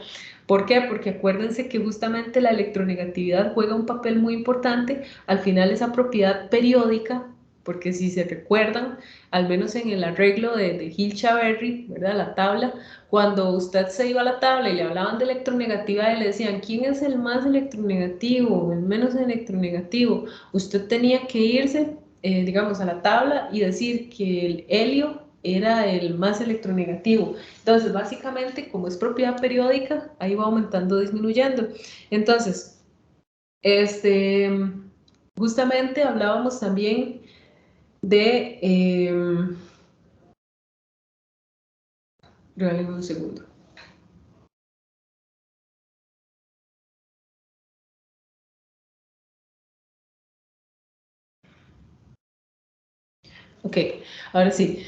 ¿Por qué? Porque acuérdense que justamente la electronegatividad juega un papel muy importante. Al final esa propiedad periódica, porque si se recuerdan, al menos en el arreglo de Hilsha-Berry, ¿verdad? La tabla, cuando usted se iba a la tabla y le hablaban de electronegatividad y le decían, ¿quién es el más electronegativo, el menos electronegativo? Usted tenía que irse, digamos, a la tabla y decir que el helio era el más electronegativo. Entonces, básicamente, como es propiedad periódica, ahí va aumentando, disminuyendo. Entonces, este, justamente hablábamos también de... Regálame un segundo. Ok, ahora sí.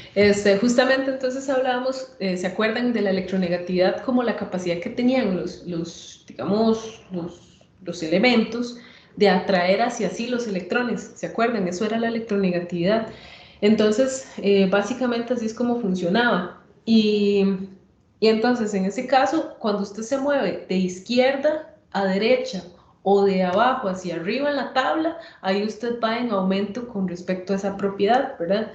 Justamente entonces hablábamos, ¿se acuerdan de la electronegatividad como la capacidad que tenían digamos, los elementos de atraer hacia sí los electrones? ¿Se acuerdan? Eso era la electronegatividad. Entonces, básicamente así es como funcionaba. Y entonces, en ese caso, cuando usted se mueve de izquierda a derecha o de abajo hacia arriba en la tabla, ahí usted va en aumento con respecto a esa propiedad, ¿verdad?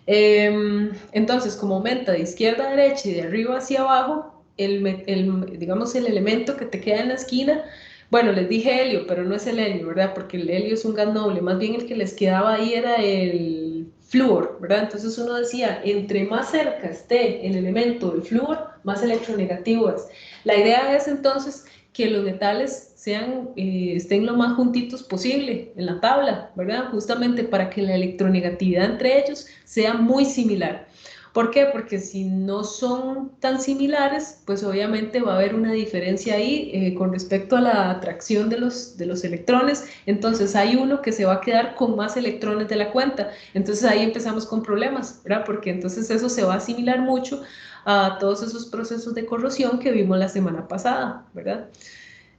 Entonces, como aumenta de izquierda a derecha y de arriba hacia abajo, digamos, el elemento que te queda en la esquina, bueno, les dije helio, pero no es el helio, ¿verdad? Porque el helio es un gas noble, más bien el que les quedaba ahí era el flúor, ¿verdad? Entonces uno decía, entre más cerca esté el elemento del flúor, más electronegativo es. La idea es entonces que los metales estén lo más juntitos posible en la tabla, ¿verdad? Justamente para que la electronegatividad entre ellos sea muy similar. ¿Por qué? Porque si no son tan similares, pues obviamente va a haber una diferencia ahí con respecto a la atracción de los electrones. Entonces hay uno que se va a quedar con más electrones de la cuenta. Entonces ahí empezamos con problemas, ¿verdad? Porque entonces eso se va a asimilar mucho a todos esos procesos de corrosión que vimos la semana pasada, ¿verdad?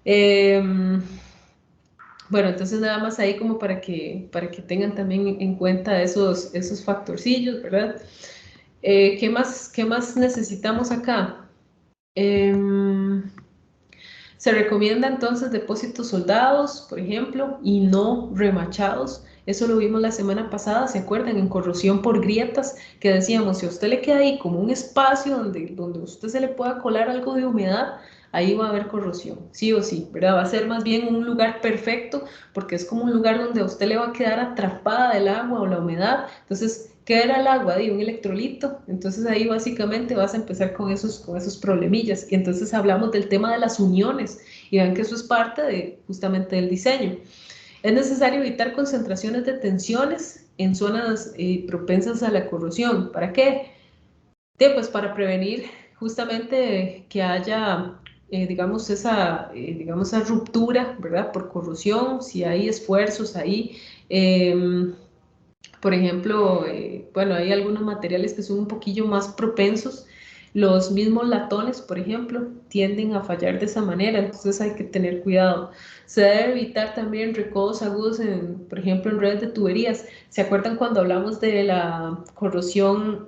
Eh, bueno, entonces nada más ahí como para que tengan también en cuenta esos factorcillos, ¿verdad? Qué más necesitamos acá? Em, Se recomienda entonces depósitos soldados, por ejemplo, y no remachados. Eso lo vimos la semana pasada, ¿se acuerdan? En corrosión por grietas, que decíamos, si a usted le queda ahí como un espacio donde a usted se le pueda colar algo de humedad, ahí va a haber corrosión, sí o sí, ¿verdad? Va a ser más bien un lugar perfecto, porque es como un lugar donde a usted le va a quedar atrapada el agua o la humedad. Entonces, ¿qué era el agua? De un electrolito. Entonces ahí básicamente vas a empezar con esos problemillas. Y entonces hablamos del tema de las uniones y vean que eso es parte de justamente del diseño. Es necesario evitar concentraciones de tensiones en zonas propensas a la corrosión. ¿Para qué? Pues para prevenir justamente que haya, digamos, esa ruptura, ¿verdad? Por corrosión, si hay esfuerzos ahí. Eh, por ejemplo, bueno, hay algunos materiales que son un poquillo más propensos. Los mismos latones, por ejemplo, tienden a fallar de esa manera, entonces hay que tener cuidado. Se debe evitar también recodos agudos, por ejemplo, en redes de tuberías. ¿Se acuerdan cuando hablamos de la corrosión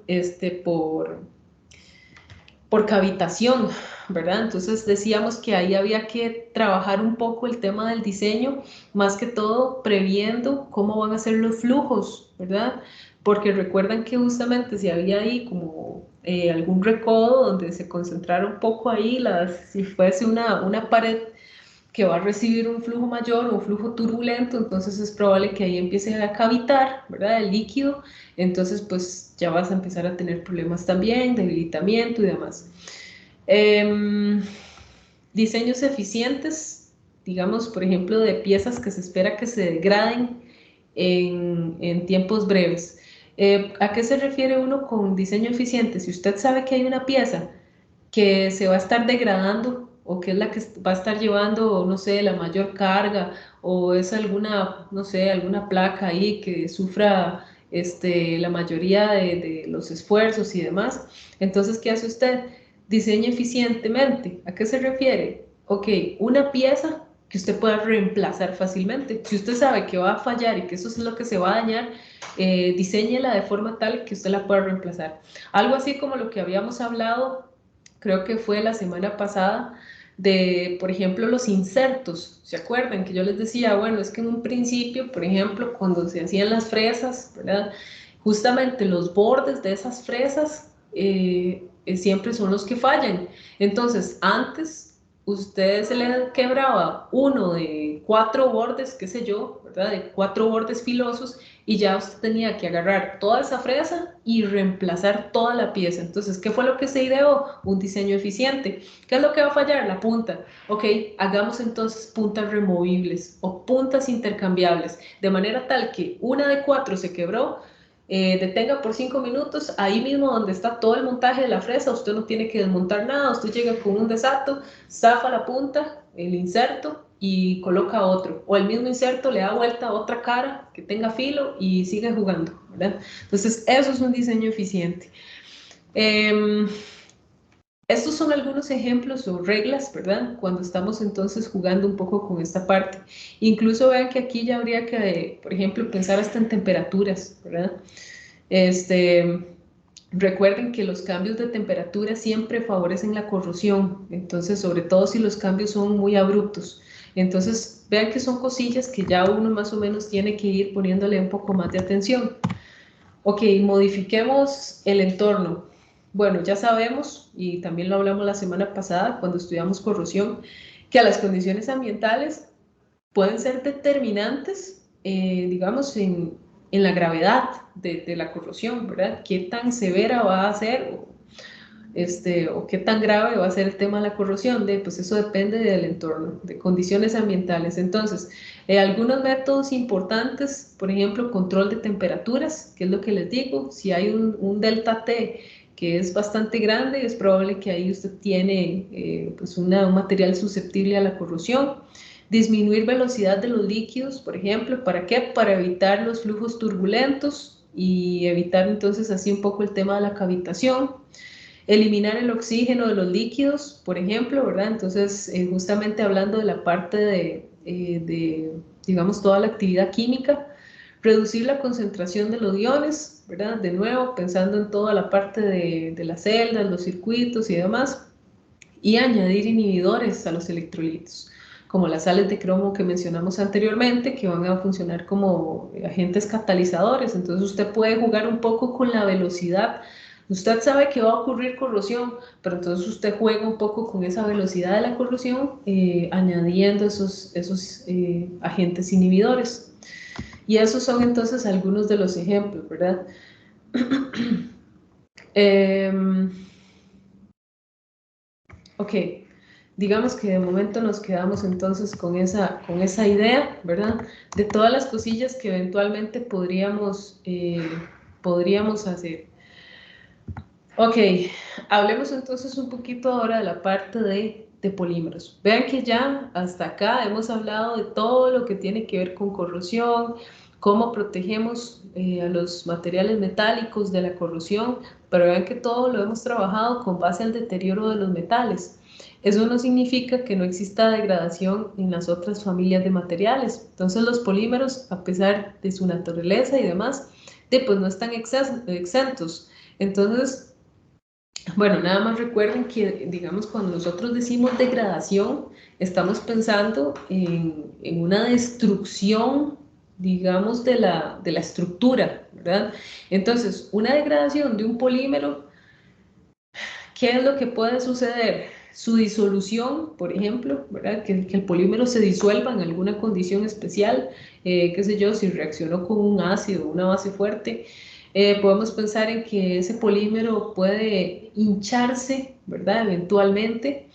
por cavitación, ¿verdad? Entonces decíamos que ahí había que trabajar un poco el tema del diseño, más que todo previendo cómo van a ser los flujos, ¿verdad? Porque recuerdan que justamente si había ahí como algún recodo donde se concentrara un poco ahí, si fuese una pared que va a recibir un flujo mayor o un flujo turbulento, entonces es probable que ahí empiece a cavitar, ¿verdad? El líquido, entonces pues ya vas a empezar a tener problemas también, debilitamiento y demás. Em, Diseños eficientes, digamos, por ejemplo, de piezas que se espera que se degraden en tiempos breves. ¿A qué se refiere uno con diseño eficiente? Si usted sabe que hay una pieza que se va a estar degradando o que es la que va a estar llevando, no sé, la mayor carga o es alguna, no sé, alguna placa ahí que sufra la mayoría de los esfuerzos y demás. Entonces, ¿qué hace usted? Diseña eficientemente. ¿A qué se refiere? Ok, una pieza que usted pueda reemplazar fácilmente. Si usted sabe que va a fallar y que eso es lo que se va a dañar, diseñela de forma tal que usted la pueda reemplazar. Algo así como lo que habíamos hablado, creo que fue la semana pasada, de, por ejemplo, los insertos. ¿Se acuerdan? Que yo les decía, bueno, es que en un principio, por ejemplo, cuando se hacían las fresas, ¿verdad? Justamente los bordes de esas fresas siempre son los que fallan. Entonces, antes usted se le quebraba uno de 4 bordes, qué sé yo, ¿verdad? De 4 bordes filosos y ya usted tenía que agarrar toda esa fresa y reemplazar toda la pieza. Entonces, ¿qué fue lo que se ideó? Un diseño eficiente. ¿Qué es lo que va a fallar? La punta. Ok, hagamos entonces puntas removibles o puntas intercambiables, de manera tal que una de 4 se quebró, detenga por 5 minutos, ahí mismo donde está todo el montaje de la fresa, usted no tiene que desmontar nada, usted llega con un desato, zafa la punta, el inserto y coloca otro, o el mismo inserto le da vuelta a otra cara que tenga filo y sigue jugando, ¿verdad? Entonces eso es un diseño eficiente. Estos son algunos ejemplos o reglas, ¿verdad? Cuando estamos entonces jugando un poco con esta parte. Incluso vean que aquí ya habría que, por ejemplo, pensar hasta en temperaturas, ¿verdad? Este, Recuerden que los cambios de temperatura siempre favorecen la corrosión, entonces sobre todo si los cambios son muy abruptos. Entonces vean que son cosillas que ya uno más o menos tiene que ir poniéndole un poco más de atención. Ok, modifiquemos el entorno. Bueno, ya sabemos, y también lo hablamos la semana pasada cuando estudiamos corrosión, que las condiciones ambientales pueden ser determinantes, digamos, en la gravedad de la corrosión, ¿verdad? ¿Qué tan severa va a ser o qué tan grave va a ser el tema de la corrosión? Pues eso depende del entorno, de condiciones ambientales. Entonces, algunos métodos importantes, por ejemplo, control de temperaturas, que es lo que les digo, si hay un delta T que es bastante grande, es probable que ahí usted tiene pues un material susceptible a la corrosión. Disminuir velocidad de los líquidos, por ejemplo, ¿para qué? Para evitar los flujos turbulentos y evitar entonces así un poco el tema de la cavitación. Eliminar el oxígeno de los líquidos, por ejemplo, ¿verdad? Entonces, justamente hablando de la parte digamos, toda la actividad química. Reducir la concentración de los iones, ¿verdad? De nuevo, pensando en toda la parte de las celdas, los circuitos y demás. Y añadir inhibidores a los electrolitos, como las sales de cromo que mencionamos anteriormente, que van a funcionar como agentes catalizadores. Entonces usted puede jugar un poco con la velocidad. Usted sabe que va a ocurrir corrosión, pero entonces usted juega un poco con esa velocidad de la corrosión, añadiendo esos agentes inhibidores. Y esos son entonces algunos de los ejemplos, ¿verdad? Ok, digamos que de momento nos quedamos entonces con esa idea, ¿verdad? De todas las cosillas que eventualmente podríamos hacer. Ok, hablemos entonces un poquito ahora de la parte de polímeros. Vean que ya hasta acá hemos hablado de todo lo que tiene que ver con corrosión, cómo protegemos a los materiales metálicos de la corrosión, pero vean que todo lo hemos trabajado con base al deterioro de los metales. Eso no significa que no exista degradación en las otras familias de materiales. Entonces los polímeros, a pesar de su naturaleza y demás, pues no están exentos. Entonces, bueno, nada más recuerden que, digamos, cuando nosotros decimos degradación, estamos pensando en una destrucción, digamos, de la estructura, ¿verdad? Entonces, una degradación de un polímero, ¿qué es lo que puede suceder? su disolución, por ejemplo, ¿verdad? Que el polímero se disuelva en alguna condición especial, qué sé yo, si reaccionó con un ácido o una base fuerte. Podemos pensar en que ese polímero puede hincharse, ¿verdad? Eventualmente.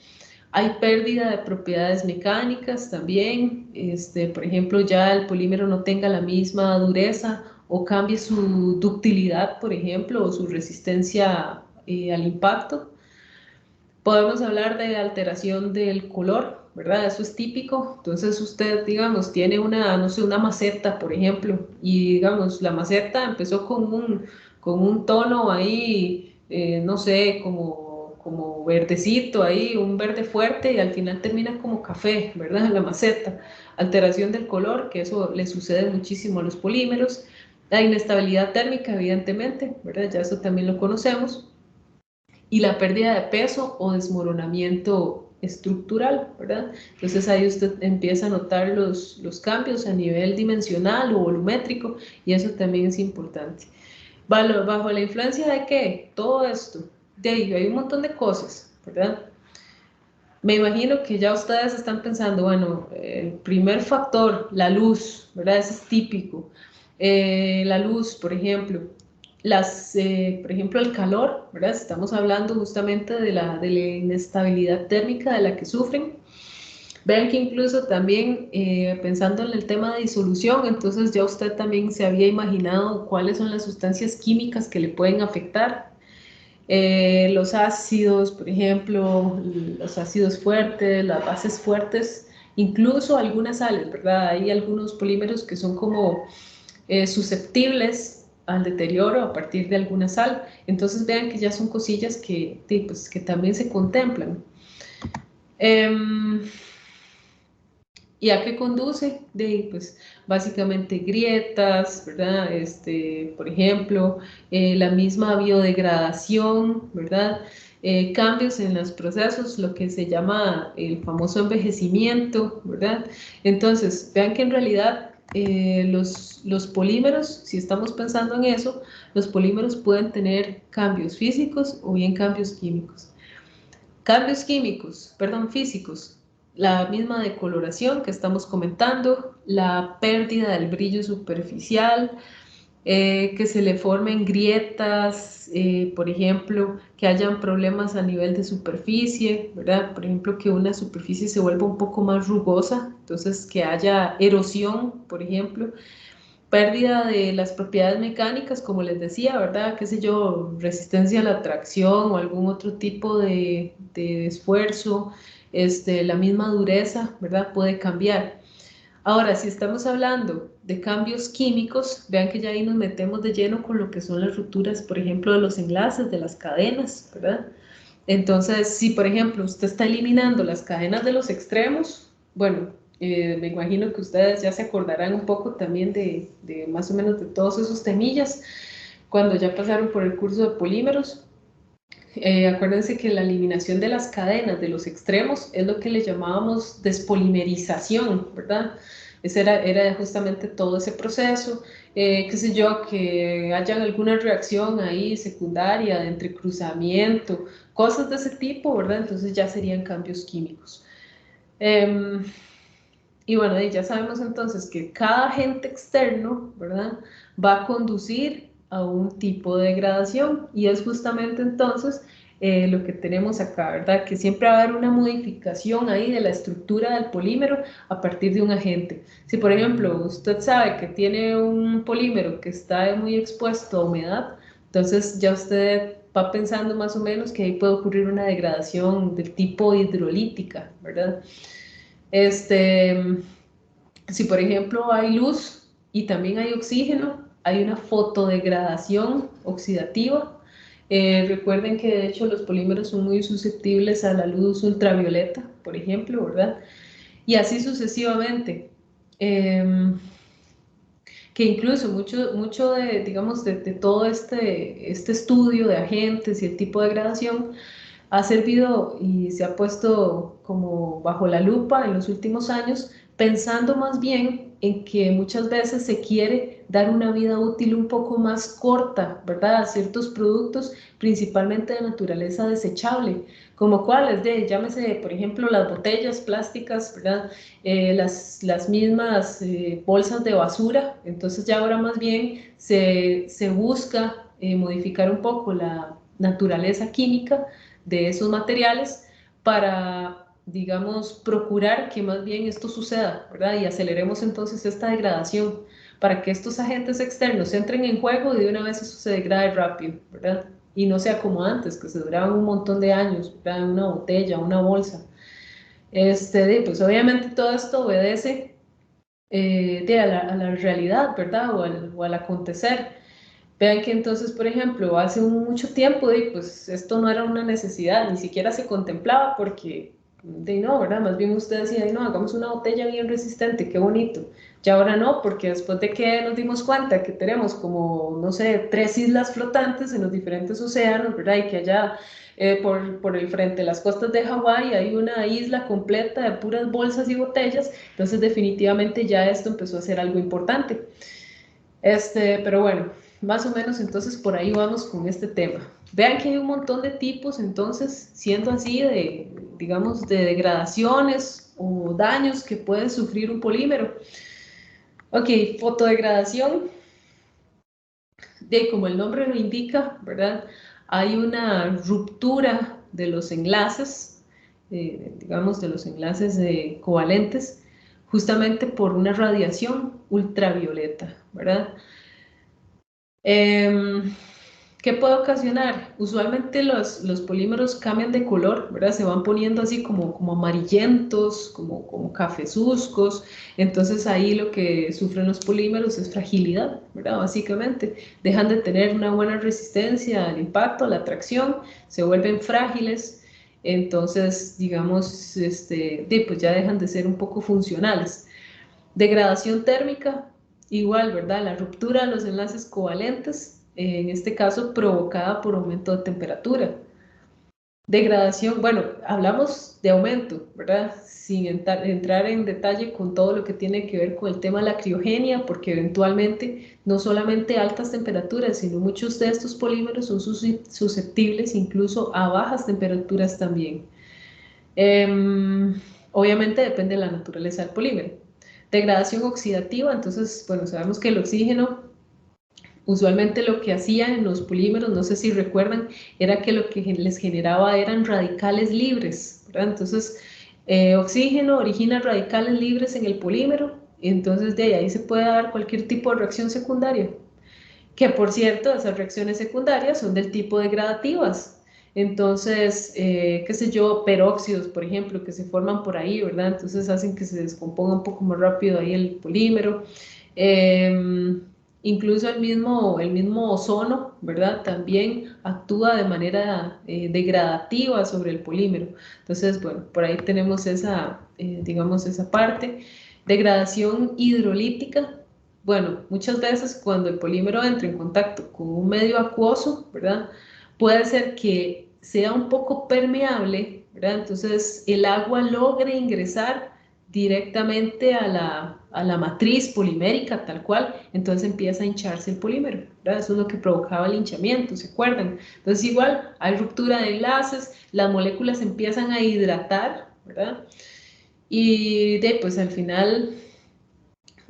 Hay pérdida de propiedades mecánicas también, por ejemplo, ya el polímero no tenga la misma dureza o cambie su ductilidad, por ejemplo, o su resistencia al impacto. Podemos hablar de alteración del color, ¿verdad? Eso es típico. Entonces usted, digamos, tiene una, no sé, una maceta, por ejemplo, y digamos, la maceta empezó con un tono ahí, no sé, como verdecito ahí, un verde fuerte, y al final termina como café, ¿verdad? La maceta. Alteración del color, que eso le sucede muchísimo a los polímeros. La inestabilidad térmica, evidentemente, ¿verdad? Ya eso también lo conocemos, y la pérdida de peso o desmoronamiento estructural, ¿verdad? Entonces ahí usted empieza a notar los cambios a nivel dimensional o volumétrico, y eso también es importante. ¿Bajo la influencia de qué? Todo esto. De ahí hay un montón de cosas, ¿verdad? Me imagino que ya ustedes están pensando, bueno, el primer factor, la luz, ¿verdad? Ese es típico. La luz, por ejemplo, por ejemplo, el calor, ¿verdad? Estamos hablando justamente de la inestabilidad térmica de la que sufren. Vean que incluso también pensando en el tema de disolución, entonces ya usted también se había imaginado cuáles son las sustancias químicas que le pueden afectar. Los ácidos, por ejemplo, los ácidos fuertes, las bases fuertes, incluso algunas sales, ¿verdad? Hay algunos polímeros que son como susceptibles al deterioro a partir de alguna sal. Entonces vean que ya son cosillas pues, que también se contemplan. ¿Y a qué conduce? Pues básicamente grietas, ¿verdad? Por ejemplo, la misma biodegradación, ¿verdad? Cambios en los procesos, lo que se llama el famoso envejecimiento, ¿verdad? Entonces, vean que en realidad los polímeros, si estamos pensando en eso, los polímeros pueden tener cambios físicos o bien cambios químicos. Cambios químicos, perdón, físicos, la misma decoloración que estamos comentando, la pérdida del brillo superficial, que se le formen grietas, por ejemplo, que hayan problemas a nivel de superficie, ¿verdad? Por ejemplo, que una superficie se vuelva un poco más rugosa, entonces que haya erosión, por ejemplo, pérdida de las propiedades mecánicas, como les decía, ¿verdad? Qué sé yo, resistencia a la tracción o algún otro tipo de esfuerzo, la misma dureza, ¿verdad? Puede cambiar. Ahora, si estamos hablando de cambios químicos, vean que ya ahí nos metemos de lleno con lo que son las rupturas, por ejemplo, de los enlaces, de las cadenas, ¿verdad? Entonces, si por ejemplo usted está eliminando las cadenas de los extremos, bueno, me imagino que ustedes ya se acordarán un poco también de más o menos de todos esos temillas cuando ya pasaron por el curso de polímeros. Acuérdense que la eliminación de las cadenas de los extremos es lo que le llamábamos despolimerización, ¿verdad? Ese era justamente todo ese proceso, qué sé yo, que haya alguna reacción ahí secundaria de entrecruzamiento, cosas de ese tipo, ¿verdad? Entonces ya serían cambios químicos. Em, y bueno, ya sabemos entonces que cada agente externo, ¿verdad? Va a conducir a un tipo de degradación, y es justamente entonces lo que tenemos acá, ¿verdad? Que siempre va a haber una modificación ahí de la estructura del polímero a partir de un agente. Si por ejemplo usted sabe que tiene un polímero que está muy expuesto a humedad, entonces ya usted va pensando más o menos que ahí puede ocurrir una degradación del tipo hidrolítica, ¿verdad? Este, si por ejemplo hay luz y también hay oxígeno, hay una fotodegradación oxidativa. Recuerden que de hecho los polímeros son muy susceptibles a la luz ultravioleta, por ejemplo, ¿verdad? Y así sucesivamente. Eh, que incluso mucho de, digamos, de todo este estudio de agentes y el tipo de degradación ha servido y se ha puesto como bajo la lupa en los últimos años, pensando más bien en que muchas veces se quiere dar una vida útil un poco más corta, ¿verdad? A ciertos productos, principalmente de naturaleza desechable, como cuáles, llámese, por ejemplo, las botellas plásticas, ¿verdad? Las mismas bolsas de basura. Entonces ya ahora más bien se busca modificar un poco la naturaleza química de esos materiales para, digamos, procurar que más bien esto suceda, ¿verdad? Y aceleremos entonces esta degradación para que estos agentes externos entren en juego y de una vez eso se degrade rápido, ¿verdad? Y no sea como antes, que se duraban un montón de años, ¿verdad? Una botella, una bolsa. Pues obviamente todo esto obedece a la realidad, ¿verdad? O al acontecer. Vean que entonces, por ejemplo, hace mucho tiempo, pues esto no era una necesidad, ni siquiera se contemplaba porque, no, ¿verdad? Más bien usted decía, no, hagamos una botella bien resistente, qué bonito. Y ahora no, porque después de que nos dimos cuenta que tenemos como, no sé, 3 islas flotantes en los diferentes océanos, ¿verdad? Y que allá por el frente de las costas de Hawái hay una isla completa de puras bolsas y botellas, entonces definitivamente ya esto empezó a ser algo importante. Pero bueno, más o menos entonces por ahí vamos con este tema. Vean que hay un montón de tipos, entonces, siendo así de, digamos, de degradaciones o daños que puede sufrir un polímero. Ok, fotodegradación, como el nombre lo indica, ¿verdad? Hay una ruptura de los enlaces, digamos, de los enlaces covalentes, justamente por una radiación ultravioleta, ¿verdad? Em, ¿Qué puede ocasionar? Usualmente los polímeros cambian de color, ¿verdad? Se van poniendo así como amarillentos, como cafezuscos. Entonces ahí lo que sufren los polímeros es fragilidad, ¿verdad? Básicamente dejan de tener una buena resistencia al impacto, a la tracción, se vuelven frágiles. Entonces, digamos, pues ya dejan de ser un poco funcionales. Degradación térmica, igual, ¿verdad? La ruptura de los enlaces covalentes, en este caso provocada por aumento de temperatura. Degradación, bueno, hablamos de aumento, ¿verdad? Sin entrar en detalle con todo lo que tiene que ver con el tema de la criogenia, porque eventualmente no solamente altas temperaturas, sino muchos de estos polímeros son susceptibles incluso a bajas temperaturas también. Obviamente depende de la naturaleza del polímero. Degradación oxidativa, entonces, bueno, sabemos que el oxígeno, usualmente lo que hacía en los polímeros, no sé si recuerdan, era que lo que les generaba eran radicales libres, ¿verdad? Entonces, oxígeno origina radicales libres en el polímero, y entonces de ahí se puede dar cualquier tipo de reacción secundaria, que por cierto, esas reacciones secundarias son del tipo degradativas. Entonces, qué sé yo, peróxidos, por ejemplo, que se forman por ahí, ¿verdad? Entonces hacen que se descomponga un poco más rápido ahí el polímero. Eh, Incluso el mismo ozono, ¿verdad? También actúa de manera degradativa sobre el polímero. Entonces, bueno, por ahí tenemos esa, digamos, esa parte. Degradación hidrolítica. Bueno, muchas veces cuando el polímero entra en contacto con un medio acuoso, ¿verdad? Puede ser que sea un poco permeable, ¿verdad? Entonces el agua logre ingresar directamente a la matriz polimérica, tal cual, entonces empieza a hincharse el polímero, ¿verdad? Eso es lo que provocaba el hinchamiento, ¿se acuerdan? Entonces igual hay ruptura de enlaces, las moléculas empiezan a hidratar, ¿verdad? Y pues al final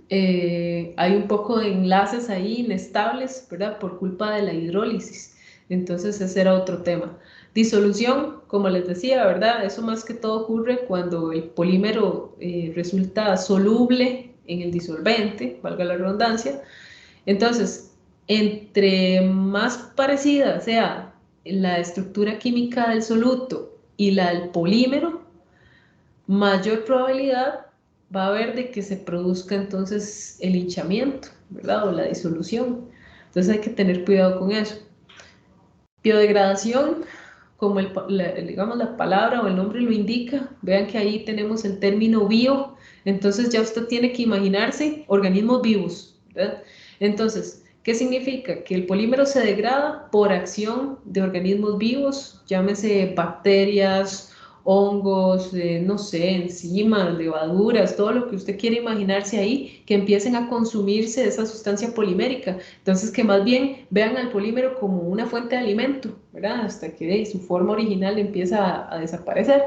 hay un poco de enlaces ahí inestables, ¿verdad? Por culpa de la hidrólisis. Entonces ese era otro tema. Disolución, como les decía, ¿verdad? Eso más que todo ocurre cuando el polímero resulta soluble en el disolvente, valga la redundancia. Entonces, entre más parecida sea la estructura química del soluto y la del polímero, mayor probabilidad va a haber de que se produzca entonces el hinchamiento, ¿verdad? O la disolución. Entonces hay que tener cuidado con eso. Biodegradación, como digamos la palabra o el nombre lo indica, vean que ahí tenemos el término bio, entonces ya usted tiene que imaginarse organismos vivos, ¿verdad? Entonces, ¿qué significa? Que el polímero se degrada por acción de organismos vivos, llámese bacterias hongos, no sé, enzimas, levaduras, todo lo que usted quiere imaginarse ahí, que empiecen a consumirse de esa sustancia polimérica. Entonces, que más bien vean al polímero como una fuente de alimento, ¿verdad? Hasta que su forma original empieza a desaparecer.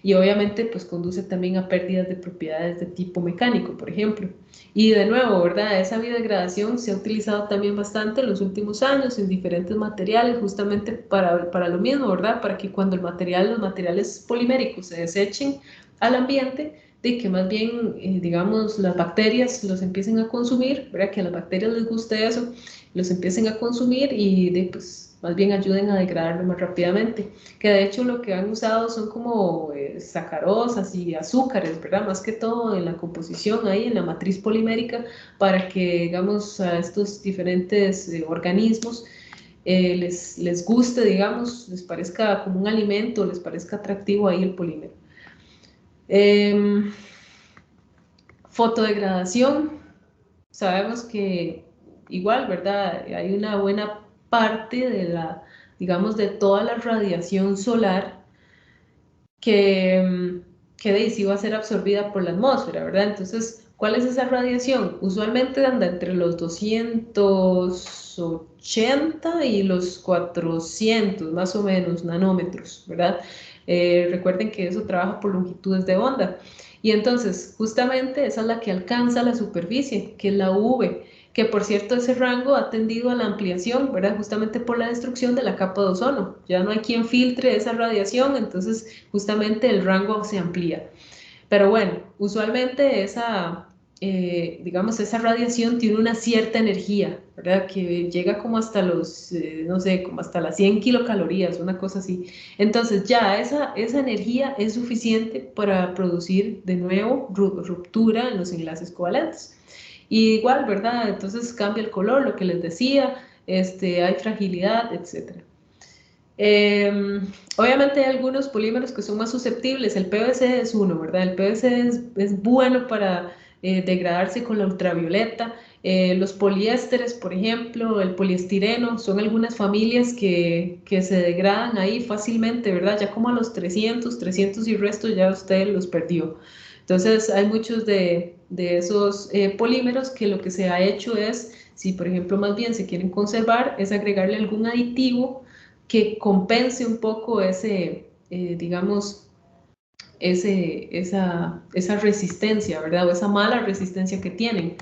Y obviamente pues conduce también a pérdidas de propiedades de tipo mecánico, por ejemplo. Y de nuevo, ¿verdad? Esa biodegradación se ha utilizado también bastante en los últimos años en diferentes materiales, justamente para lo mismo, ¿verdad? Para que cuando los materiales poliméricos se desechen al ambiente, de que más bien, digamos, las bacterias los empiecen a consumir, ¿verdad? Que a las bacterias les guste eso, los empiecen a consumir y pues más bien ayuden a degradarlo más rápidamente, que de hecho lo que han usado son como sacarosas y azúcares, ¿verdad? Más que todo en la composición ahí, en la matriz polimérica, para que, digamos, a estos diferentes organismos les guste, digamos, les parezca como un alimento, les parezca atractivo ahí el polímero. Fotodegradación, sabemos que igual, ¿verdad? Hay una buena parte de la, digamos, de toda la radiación solar que sí va a ser absorbida por la atmósfera, ¿verdad? Entonces, ¿cuál es esa radiación? Usualmente anda entre los 280 y los 400, más o menos, nanómetros, ¿verdad? Recuerden que eso trabaja por longitudes de onda. Y entonces, justamente esa es la que alcanza la superficie, que es la UV, que por cierto ese rango ha tendido a la ampliación, ¿verdad? Justamente por la destrucción de la capa de ozono. Ya no hay quien filtre esa radiación, entonces justamente el rango se amplía. Pero bueno, usualmente digamos, esa radiación tiene una cierta energía, ¿verdad? Que llega como hasta los, no sé, como hasta las 100 kilocalorías, una cosa así. Entonces ya esa energía es suficiente para producir de nuevo ruptura en los enlaces covalentes. Y igual, ¿verdad? Entonces cambia el color, lo que les decía, hay fragilidad, etcétera. Obviamente hay algunos polímeros que son más susceptibles, el PVC es uno, ¿verdad? El PVC es bueno para degradarse con la ultravioleta. Los poliésteres, por ejemplo, el poliestireno, son algunas familias que se degradan ahí fácilmente, ¿verdad? Ya como a los 300 y resto ya usted los perdió. Entonces hay muchos de esos polímeros que lo que se ha hecho es, si por ejemplo más bien se quieren conservar, es agregarle algún aditivo que compense un poco digamos, esa resistencia, ¿verdad? O esa mala resistencia que tienen.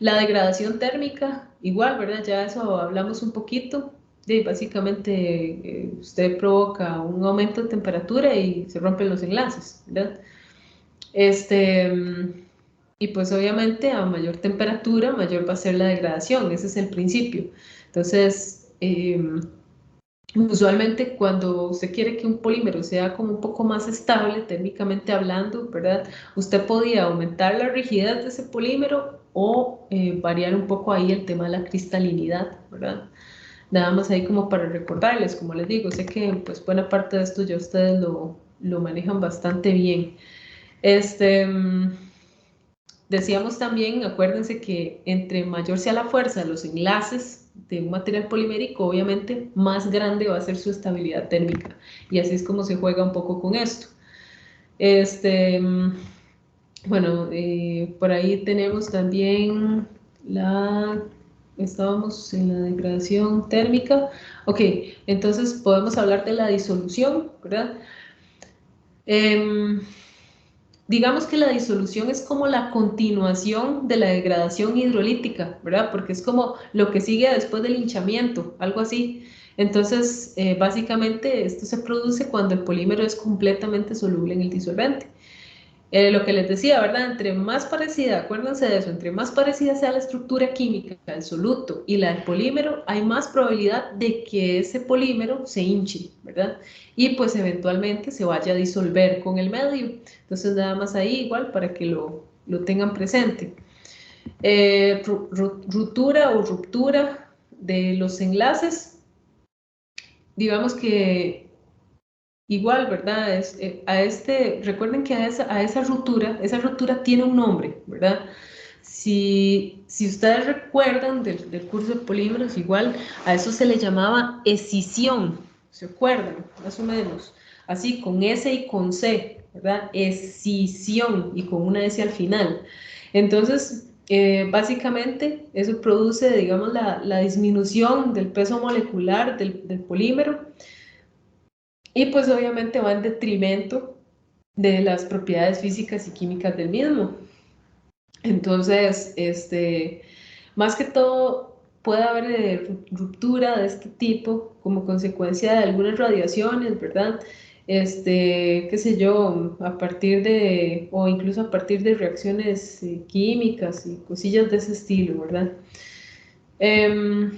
La degradación térmica, igual, ¿verdad? Ya eso hablamos un poquito. Y básicamente usted provoca un aumento de temperatura y se rompen los enlaces, ¿verdad? Este, y pues obviamente a mayor temperatura, mayor va a ser la degradación, ese es el principio. Entonces, usualmente cuando usted quiere que un polímero sea como un poco más estable, térmicamente hablando, ¿verdad? Usted podía aumentar la rigidez de ese polímero o variar un poco ahí el tema de la cristalinidad, ¿verdad? Nada más ahí como para recordarles, como les digo, sé que pues buena parte de esto ya ustedes lo manejan bastante bien. Este, Decíamos también, acuérdense que entre mayor sea la fuerza de los enlaces de un material polimérico, obviamente más grande va a ser su estabilidad térmica. Y así es como se juega un poco con esto. Este, bueno, por ahí tenemos también estábamos en la degradación térmica. Ok, entonces podemos hablar de la disolución, ¿verdad? Em, Digamos que la disolución es como la continuación de la degradación hidrolítica, ¿verdad? Porque es como lo que sigue después del hinchamiento, algo así. Entonces, básicamente esto se produce cuando el polímero es completamente soluble en el disolvente. Lo que les decía, ¿verdad? Entre más parecida, acuérdense de eso, entre más parecida sea la estructura química del soluto y la del polímero, hay más probabilidad de que ese polímero se hinche, ¿verdad? Y pues eventualmente se vaya a disolver con el medio. Entonces nada más ahí igual para que lo tengan presente. Ruptura o ruptura de los enlaces, digamos que igual, ¿verdad? Recuerden que esa ruptura tiene un nombre, ¿verdad? Si ustedes recuerdan del curso de polímeros, igual a eso se le llamaba escisión, ¿se acuerdan? Más o menos. así con S y con C, ¿verdad? Escisión y con una S al final. Entonces, básicamente eso produce, digamos, la disminución del peso molecular del polímero y pues obviamente va en detrimento de las propiedades físicas y químicas del mismo. Entonces, más que todo, puede haber ruptura de este tipo como consecuencia de algunas radiaciones, ¿verdad? Qué sé yo, a partir de, o incluso a partir de reacciones químicas y cosillas de ese estilo, ¿verdad? Em,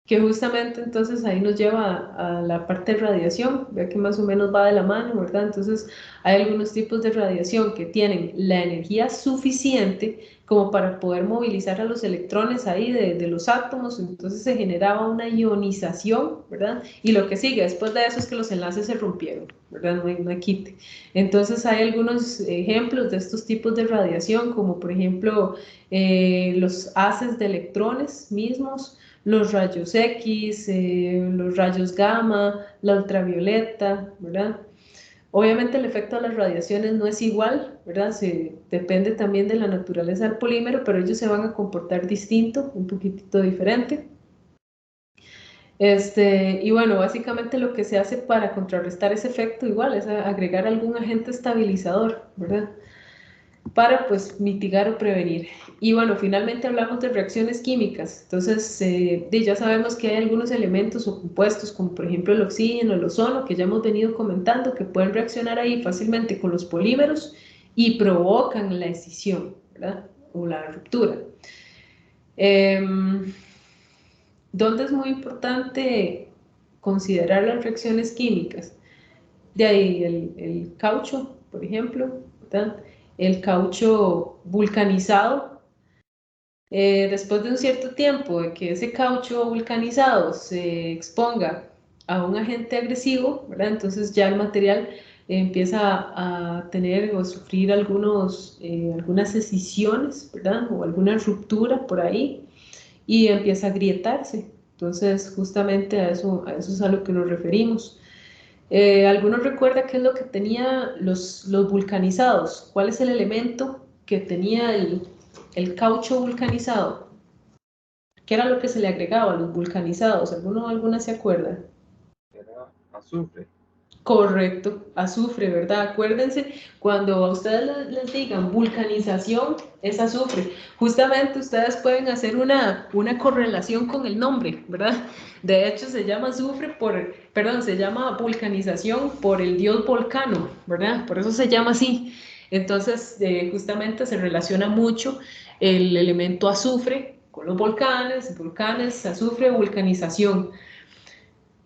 que justamente entonces ahí nos lleva a la parte de radiación, vea que más o menos va de la mano, ¿verdad? Entonces hay algunos tipos de radiación que tienen la energía suficiente como para poder movilizar a los electrones ahí de los átomos, entonces se generaba una ionización, ¿verdad? Y lo que sigue después de eso es que los enlaces se rompieron, ¿verdad? No hay quite. Entonces hay algunos ejemplos de estos tipos de radiación, como por ejemplo los haces de electrones mismos, los rayos X, los rayos gamma, la ultravioleta, ¿verdad? Obviamente el efecto de las radiaciones no es igual, ¿verdad? Depende también de la naturaleza del polímero, pero ellos se van a comportar distinto, un poquitito diferente. Y bueno, básicamente lo que se hace para contrarrestar ese efecto igual es agregar algún agente estabilizador, ¿verdad? Para pues mitigar o prevenir. Y bueno, finalmente hablamos de reacciones químicas. Entonces, ya sabemos que hay algunos elementos o compuestos, como por ejemplo el oxígeno, el ozono, que ya hemos venido comentando, que pueden reaccionar ahí fácilmente con los polímeros y provocan la escisión, ¿verdad? O la ruptura. ¿Dónde es muy importante considerar las reacciones químicas? De ahí el caucho, por ejemplo, ¿verdad? El caucho vulcanizado, después de un cierto tiempo de que ese caucho vulcanizado se exponga a un agente agresivo, ¿verdad? Entonces ya el material empieza a tener o sufrir algunas escisiones, ¿verdad? O alguna ruptura por ahí y empieza a agrietarse. Entonces, justamente a eso es a lo que nos referimos. ¿Alguno recuerda qué es lo que tenía los vulcanizados? ¿Cuál es el elemento que tenía el caucho vulcanizado? ¿Qué era lo que se le agregaba a los vulcanizados? ¿Alguna se acuerda? Era azufre. Correcto, azufre, ¿verdad? Acuérdense, cuando a ustedes les digan vulcanización, es azufre. Justamente ustedes pueden hacer una correlación con el nombre, ¿verdad? De hecho, se llama azufre se llama vulcanización por el dios Volcano, ¿verdad? Por eso se llama así. Entonces, justamente se relaciona mucho el elemento azufre con los volcanes, azufre, vulcanización.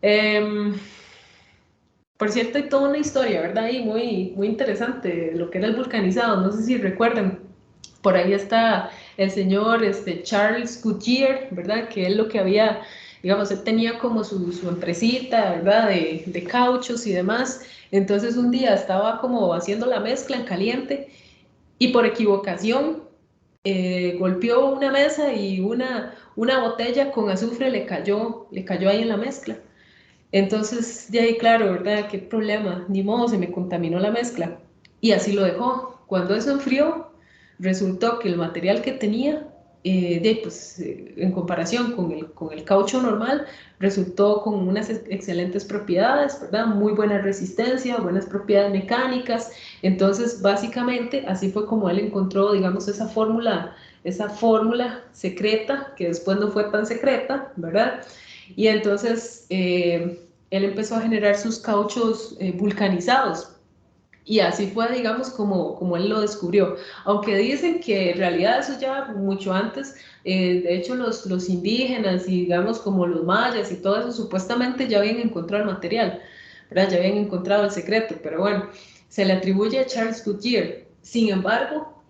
Em, por cierto, hay toda una historia, ¿verdad? Y muy interesante lo que era el vulcanizado. No sé si recuerdan. Por ahí está el señor Charles Goodyear, ¿verdad? Que él lo que había, digamos, él tenía como su empresita, ¿verdad? De cauchos y demás. Entonces un día estaba como haciendo la mezcla en caliente y por equivocación golpeó una mesa y una botella con azufre le cayó ahí en la mezcla. Entonces, de ahí, claro, ¿verdad? ¿Qué problema? Ni modo, se me contaminó la mezcla. Y así lo dejó. Cuando eso enfrió, resultó que el material que tenía, en comparación con el caucho normal, resultó con unas excelentes propiedades, ¿verdad? Muy buena resistencia, buenas propiedades mecánicas. Entonces, básicamente, así fue como él encontró, digamos, esa fórmula secreta, que después no fue tan secreta, ¿verdad? Y entonces él empezó a generar sus cauchos vulcanizados. Y así fue, digamos, como él lo descubrió. Aunque dicen que en realidad eso ya mucho antes, de hecho los indígenas y digamos como los mayas y todo eso, supuestamente ya habían encontrado el material, ¿verdad? Ya habían encontrado el secreto, pero bueno, se le atribuye a Charles Goodyear. Sin embargo,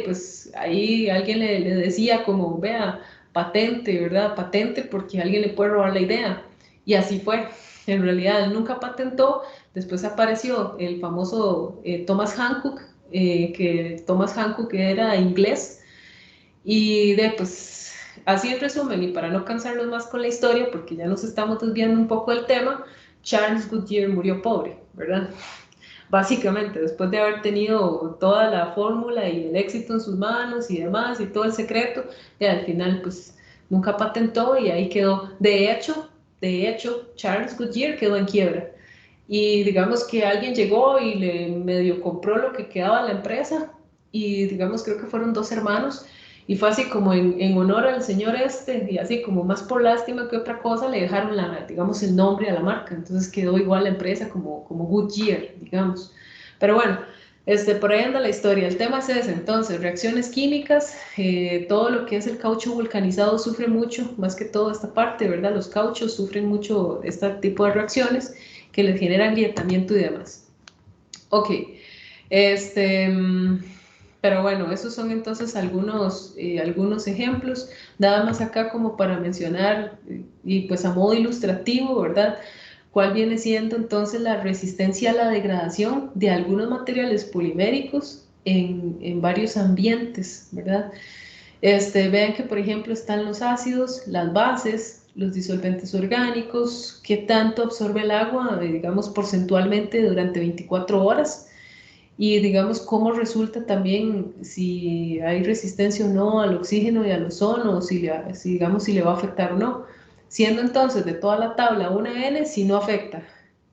pues ahí alguien le decía como, vea, patente, ¿verdad? Patente porque alguien le puede robar la idea. Y así fue. En realidad, él nunca patentó. Después apareció el famoso Thomas Hancock, que Thomas Hancock era inglés. Y pues, así en resumen, y para no cansarlos más con la historia, porque ya nos estamos desviando un poco del tema, Charles Goodyear murió pobre, ¿verdad? Básicamente, después de haber tenido toda la fórmula y el éxito en sus manos y demás, y todo el secreto, y al final, pues, nunca patentó y ahí quedó. De hecho, Charles Goodyear quedó en quiebra. Y digamos que alguien llegó y le medio compró lo que quedaba de la empresa, y digamos, creo que fueron dos hermanos, y fue así como en honor al señor este, y así como más por lástima que otra cosa, le dejaron digamos, el nombre a la marca, entonces quedó igual la empresa como Goodyear, digamos. Pero bueno, por ahí anda la historia. El tema es ese, entonces, reacciones químicas, todo lo que es el caucho vulcanizado sufre mucho, más que todo esta parte, ¿verdad? Los cauchos sufren mucho este tipo de reacciones que les generan agrietamiento y demás. Ok, este, pero bueno, esos son entonces algunos ejemplos, nada más acá como para mencionar, y pues a modo ilustrativo, ¿verdad? ¿Cuál viene siendo entonces la resistencia a la degradación de algunos materiales poliméricos en varios ambientes, ¿verdad? Vean que, por ejemplo, están los ácidos, las bases, los disolventes orgánicos, qué tanto absorbe el agua, digamos, porcentualmente durante 24 horas, y digamos cómo resulta también si hay resistencia o no al oxígeno y al ozono, o digamos si le va a afectar o no. Siendo entonces de toda la tabla una N si no afecta,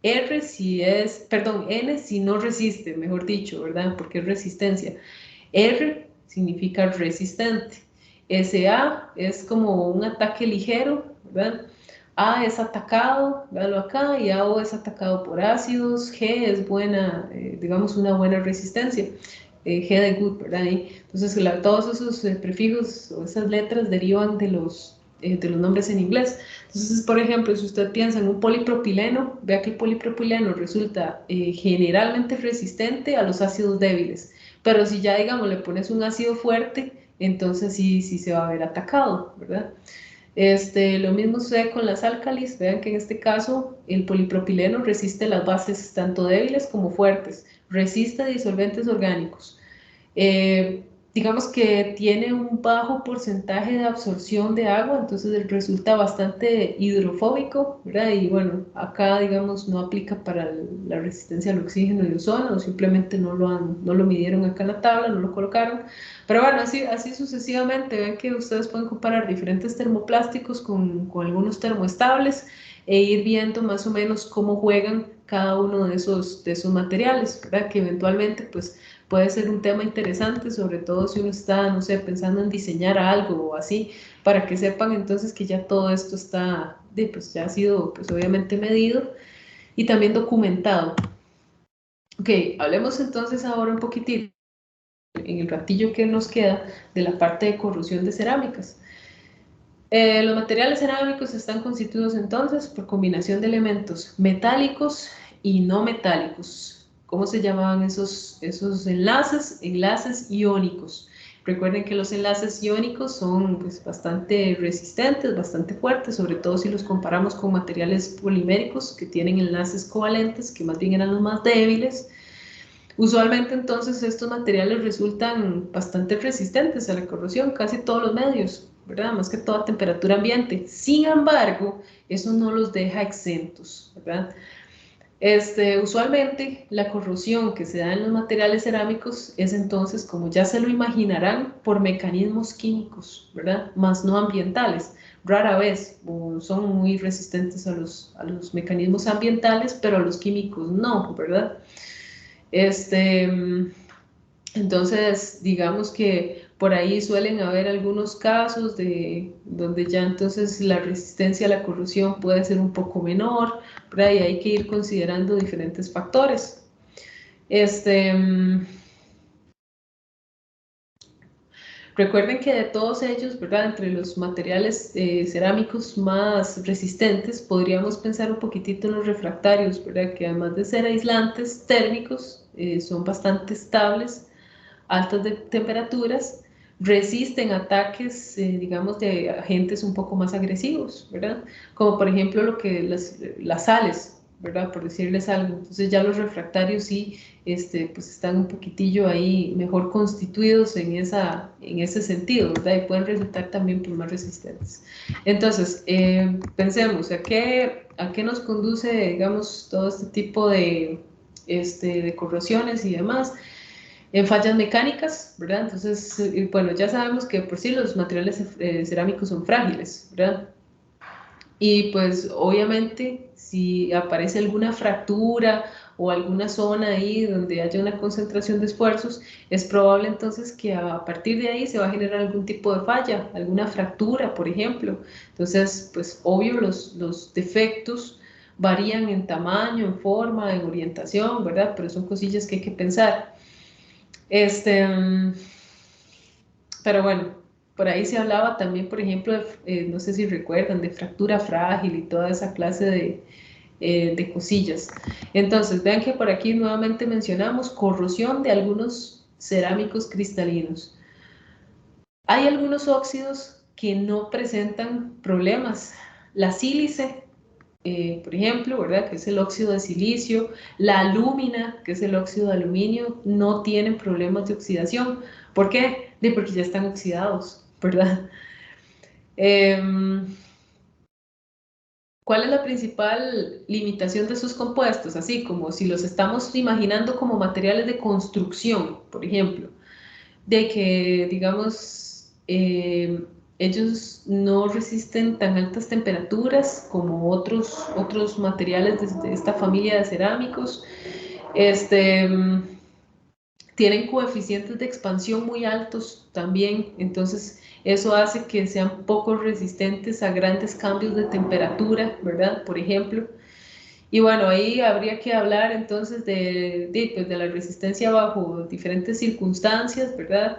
N si no resiste, mejor dicho, ¿verdad? Porque es resistencia. R significa resistente. SA es como un ataque ligero, ¿verdad? A es atacado, véalo acá, y AO es atacado por ácidos, G es buena, digamos una buena resistencia, G de good, ¿verdad? Entonces todos esos prefijos o esas letras derivan de los nombres en inglés. Entonces, por ejemplo, si usted piensa en un polipropileno, vea que el polipropileno resulta generalmente resistente a los ácidos débiles, pero si ya, digamos, le pones un ácido fuerte, entonces sí se va a ver atacado, ¿verdad? Lo mismo sucede con las álcalis, vean que en este caso el polipropileno resiste las bases tanto débiles como fuertes, resiste disolventes orgánicos. Eh, digamos que tiene un bajo porcentaje de absorción de agua, entonces resulta bastante hidrofóbico, ¿verdad? Y bueno, acá digamos no aplica para la resistencia al oxígeno y ozono, simplemente no lo midieron acá en la tabla, no lo colocaron. Pero bueno, así sucesivamente, ven que ustedes pueden comparar diferentes termoplásticos con algunos termoestables e ir viendo más o menos cómo juegan cada uno de esos materiales, ¿verdad? Que eventualmente pues puede ser un tema interesante, sobre todo si uno está, no sé, pensando en diseñar algo o así, para que sepan entonces que ya todo esto está, pues ya ha sido, pues obviamente medido y también documentado. Ok, hablemos entonces ahora un poquitito, en el ratillo que nos queda, de la parte de corrosión de cerámicas. Los materiales cerámicos están constituidos entonces por combinación de elementos metálicos y no metálicos. ¿Cómo se llamaban esos enlaces? Enlaces iónicos. Recuerden que los enlaces iónicos son pues, bastante resistentes, bastante fuertes, sobre todo si los comparamos con materiales poliméricos que tienen enlaces covalentes, que más bien eran los más débiles. Usualmente entonces estos materiales resultan bastante resistentes a la corrosión, casi todos los medios, ¿verdad? Más que todo a temperatura ambiente. Sin embargo, eso no los deja exentos, ¿verdad? Usualmente la corrosión que se da en los materiales cerámicos es entonces, como ya se lo imaginarán, por mecanismos químicos, ¿verdad? Más no ambientales. Rara vez son muy resistentes a los mecanismos ambientales, pero a los químicos no, ¿verdad? Este, entonces, digamos que por ahí suelen haber algunos casos donde ya entonces la resistencia a la corrosión puede ser un poco menor, ¿verdad? Y hay que ir considerando diferentes factores. Este, recuerden que de todos ellos, ¿verdad? Entre los materiales cerámicos más resistentes, podríamos pensar un poquitito en los refractarios, ¿verdad? Que además de ser aislantes térmicos, son bastante estables, altas de temperaturas, resisten ataques, digamos, de agentes un poco más agresivos, ¿verdad? Como por ejemplo las sales. ¿verdad? Por decirles algo. Entonces ya los refractarios sí, pues están un poquitillo ahí mejor constituidos en ese sentido, ¿verdad? Y pueden resultar también pues, más resistentes. Entonces, pensemos, ¿a qué nos conduce, digamos, todo este tipo de corrosiones y demás? En fallas mecánicas, ¿verdad? Entonces, bueno, ya sabemos que por sí los materiales cerámicos son frágiles, ¿verdad? Y pues obviamente si aparece alguna fractura o alguna zona ahí donde haya una concentración de esfuerzos, es probable entonces que a partir de ahí se va a generar algún tipo de falla, alguna fractura, por ejemplo. Entonces, pues obvio los defectos varían en tamaño, en forma, en orientación, ¿verdad? Pero son cosillas que hay que pensar. Este, mm, pero bueno, por ahí se hablaba también, por ejemplo, no sé si recuerdan, de fractura frágil y toda esa clase de cosillas. Entonces, vean que por aquí nuevamente mencionamos corrosión de algunos cerámicos cristalinos. Hay algunos óxidos que no presentan problemas. La sílice, por ejemplo, ¿verdad? Que es el óxido de silicio, la alúmina, que es el óxido de aluminio, no tienen problemas de oxidación. ¿Por qué? Porque ya están oxidados, ¿verdad? ¿Cuál es la principal limitación de sus compuestos? Así como si los estamos imaginando como materiales de construcción, por ejemplo, de que, digamos, ellos no resisten tan altas temperaturas como otros materiales de esta familia de cerámicos. Este, tienen coeficientes de expansión muy altos también, entonces eso hace que sean poco resistentes a grandes cambios de temperatura, ¿verdad? Por ejemplo. Y bueno, ahí habría que hablar entonces pues de la resistencia bajo diferentes circunstancias, ¿verdad?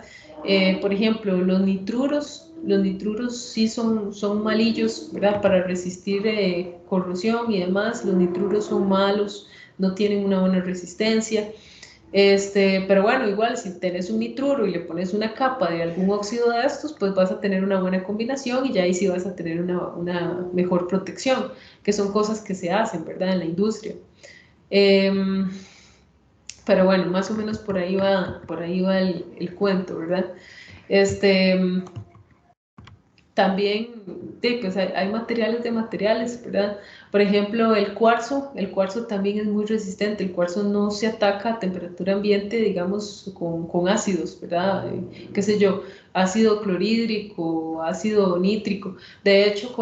Por ejemplo, los nitruros sí son malillos, ¿verdad? Para resistir corrosión y demás, los nitruros son malos, no tienen una buena resistencia. Pero bueno, igual si tenés un nitruro y le pones una capa de algún óxido de estos, pues vas a tener una buena combinación y ya ahí sí vas a tener una mejor protección, que son cosas que se hacen, ¿verdad? En la industria. Em, pero bueno, más o menos por ahí va el cuento, ¿verdad? Este, también, sí, pues hay materiales de materiales, ¿verdad? Por ejemplo, el cuarzo también es muy resistente, el cuarzo no se ataca a temperatura ambiente, digamos, con ácidos, ¿verdad? Qué sé yo, ácido clorhídrico, ácido nítrico. De hecho,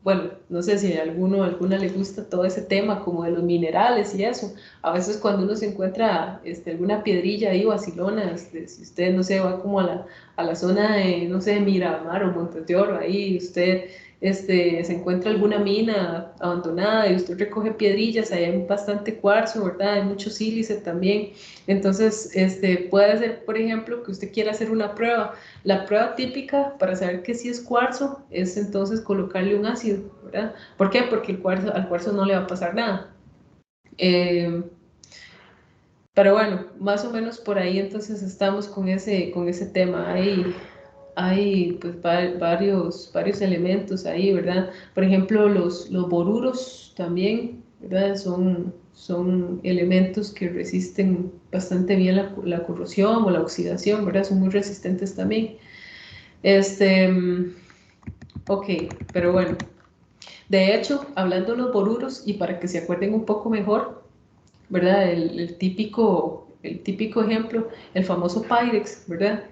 bueno, no sé si a alguna le gusta todo ese tema como de los minerales y eso, a veces cuando uno se encuentra alguna piedrilla ahí o acilona, si usted, no sé, va como a la zona de, no sé, Miramar o Montes de Oro, ahí usted se encuentra alguna mina abandonada y usted recoge piedrillas, ahí hay bastante cuarzo, ¿verdad? Hay mucho sílice también. Entonces, puede ser, por ejemplo, que usted quiera hacer una prueba. La prueba típica para saber que sí es cuarzo es entonces colocarle un ácido, ¿verdad? ¿Por qué? Porque al cuarzo no le va a pasar nada. Eh, pero bueno, más o menos por ahí entonces estamos con ese tema. Hay pues varios elementos ahí, ¿verdad? Por ejemplo, los boruros también, ¿verdad? Son elementos que resisten bastante bien la corrosión o la oxidación, ¿verdad? Son muy resistentes también. Este, mm, ok, pero bueno. De hecho, hablando de los boruros, y para que se acuerden un poco mejor, ¿verdad? El típico ejemplo, el famoso Pyrex, ¿verdad?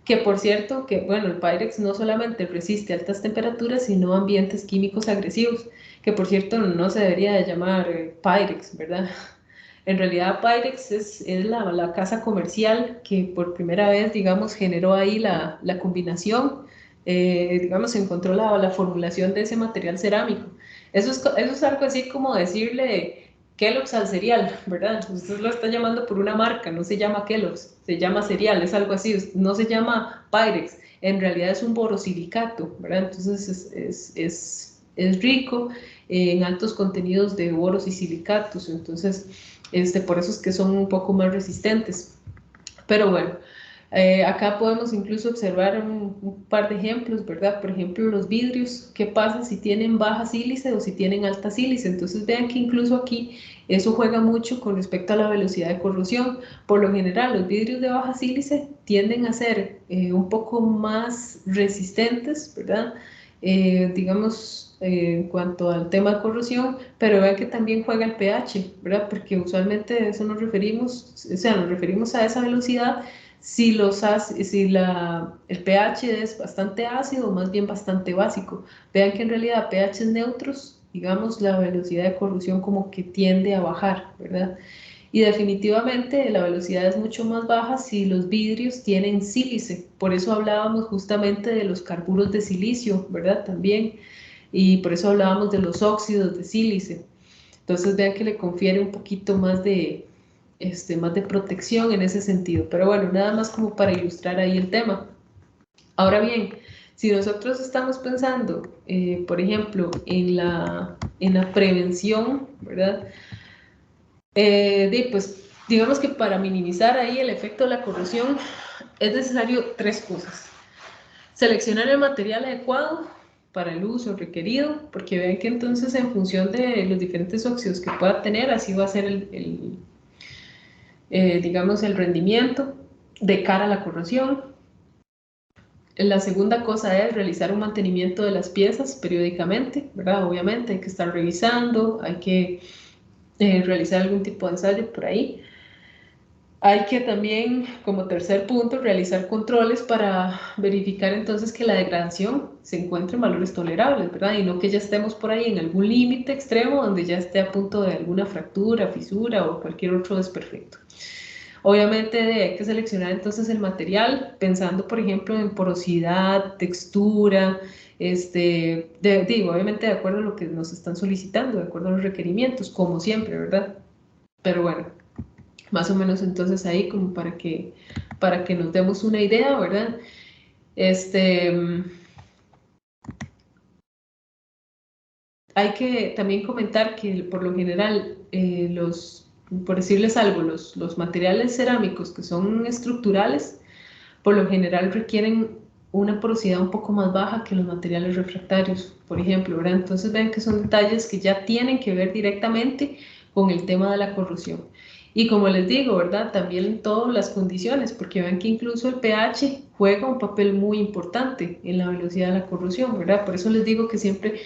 Que por cierto, que bueno, el Pyrex no solamente resiste altas temperaturas, sino ambientes químicos agresivos, que por cierto no se debería de llamar Pyrex, ¿verdad? En realidad Pyrex es la casa comercial que por primera vez, digamos, generó ahí la combinación, digamos, encontró la formulación de ese material cerámico. Eso es algo así como decirle Kellogg's al cereal, ¿verdad? Usted lo está llamando por una marca, no se llama Kellogg's, se llama cereal, es algo así, no se llama Pyrex, en realidad es un borosilicato, ¿verdad? Entonces es rico en altos contenidos de boros y silicatos, entonces por eso es que son un poco más resistentes. Pero bueno, Acá podemos incluso observar un par de ejemplos, ¿verdad? Por ejemplo, los vidrios, ¿qué pasa si tienen baja sílice o si tienen alta sílice? Entonces vean que incluso aquí eso juega mucho con respecto a la velocidad de corrosión. Por lo general, los vidrios de baja sílice tienden a ser un poco más resistentes, ¿verdad? Digamos, en cuanto al tema de corrosión, pero vean que también juega el pH, ¿verdad? Porque usualmente a eso nos referimos, o sea, nos referimos a esa velocidad si, el pH es bastante ácido o más bien bastante básico. Vean que en realidad pH neutros, digamos, la velocidad de corrosión como que tiende a bajar, ¿verdad? Y definitivamente la velocidad es mucho más baja si los vidrios tienen sílice. Por eso hablábamos justamente de los carburos de silicio, ¿verdad? También. Y por eso hablábamos de los óxidos de sílice. Entonces vean que le confiere un poquito más de protección en ese sentido. Pero bueno, nada más como para ilustrar ahí el tema. Ahora bien, si nosotros estamos pensando, por ejemplo, en la prevención, ¿verdad? Pues digamos que para minimizar ahí el efecto de la corrosión es necesario tres cosas. Seleccionar el material adecuado para el uso requerido, porque vean que entonces en función de los diferentes óxidos que pueda tener, así va a ser digamos, el rendimiento de cara a la corrosión. La segunda cosa es realizar un mantenimiento de las piezas periódicamente, ¿verdad? Obviamente hay que estar revisando, hay que realizar algún tipo de ensayo por ahí. Hay que también, como tercer punto, realizar controles para verificar entonces que la degradación se encuentre en valores tolerables, ¿verdad? Y no que ya estemos por ahí en algún límite extremo donde ya esté a punto de alguna fractura, fisura o cualquier otro desperfecto. Obviamente hay que seleccionar entonces el material pensando, por ejemplo, en porosidad, textura, obviamente de acuerdo a lo que nos están solicitando, de acuerdo a los requerimientos, como siempre, ¿verdad? Pero bueno, más o menos entonces ahí como para que nos demos una idea, ¿verdad? Hay que también comentar que por lo general por decirles algo, los materiales cerámicos que son estructurales, por lo general requieren una porosidad un poco más baja que los materiales refractarios, por ejemplo, ¿verdad? Entonces ven que son detalles que ya tienen que ver directamente con el tema de la corrosión. Y como les digo, ¿verdad? También todas las condiciones, porque ven que incluso el pH juega un papel muy importante en la velocidad de la corrosión, ¿verdad? Por eso les digo que siempre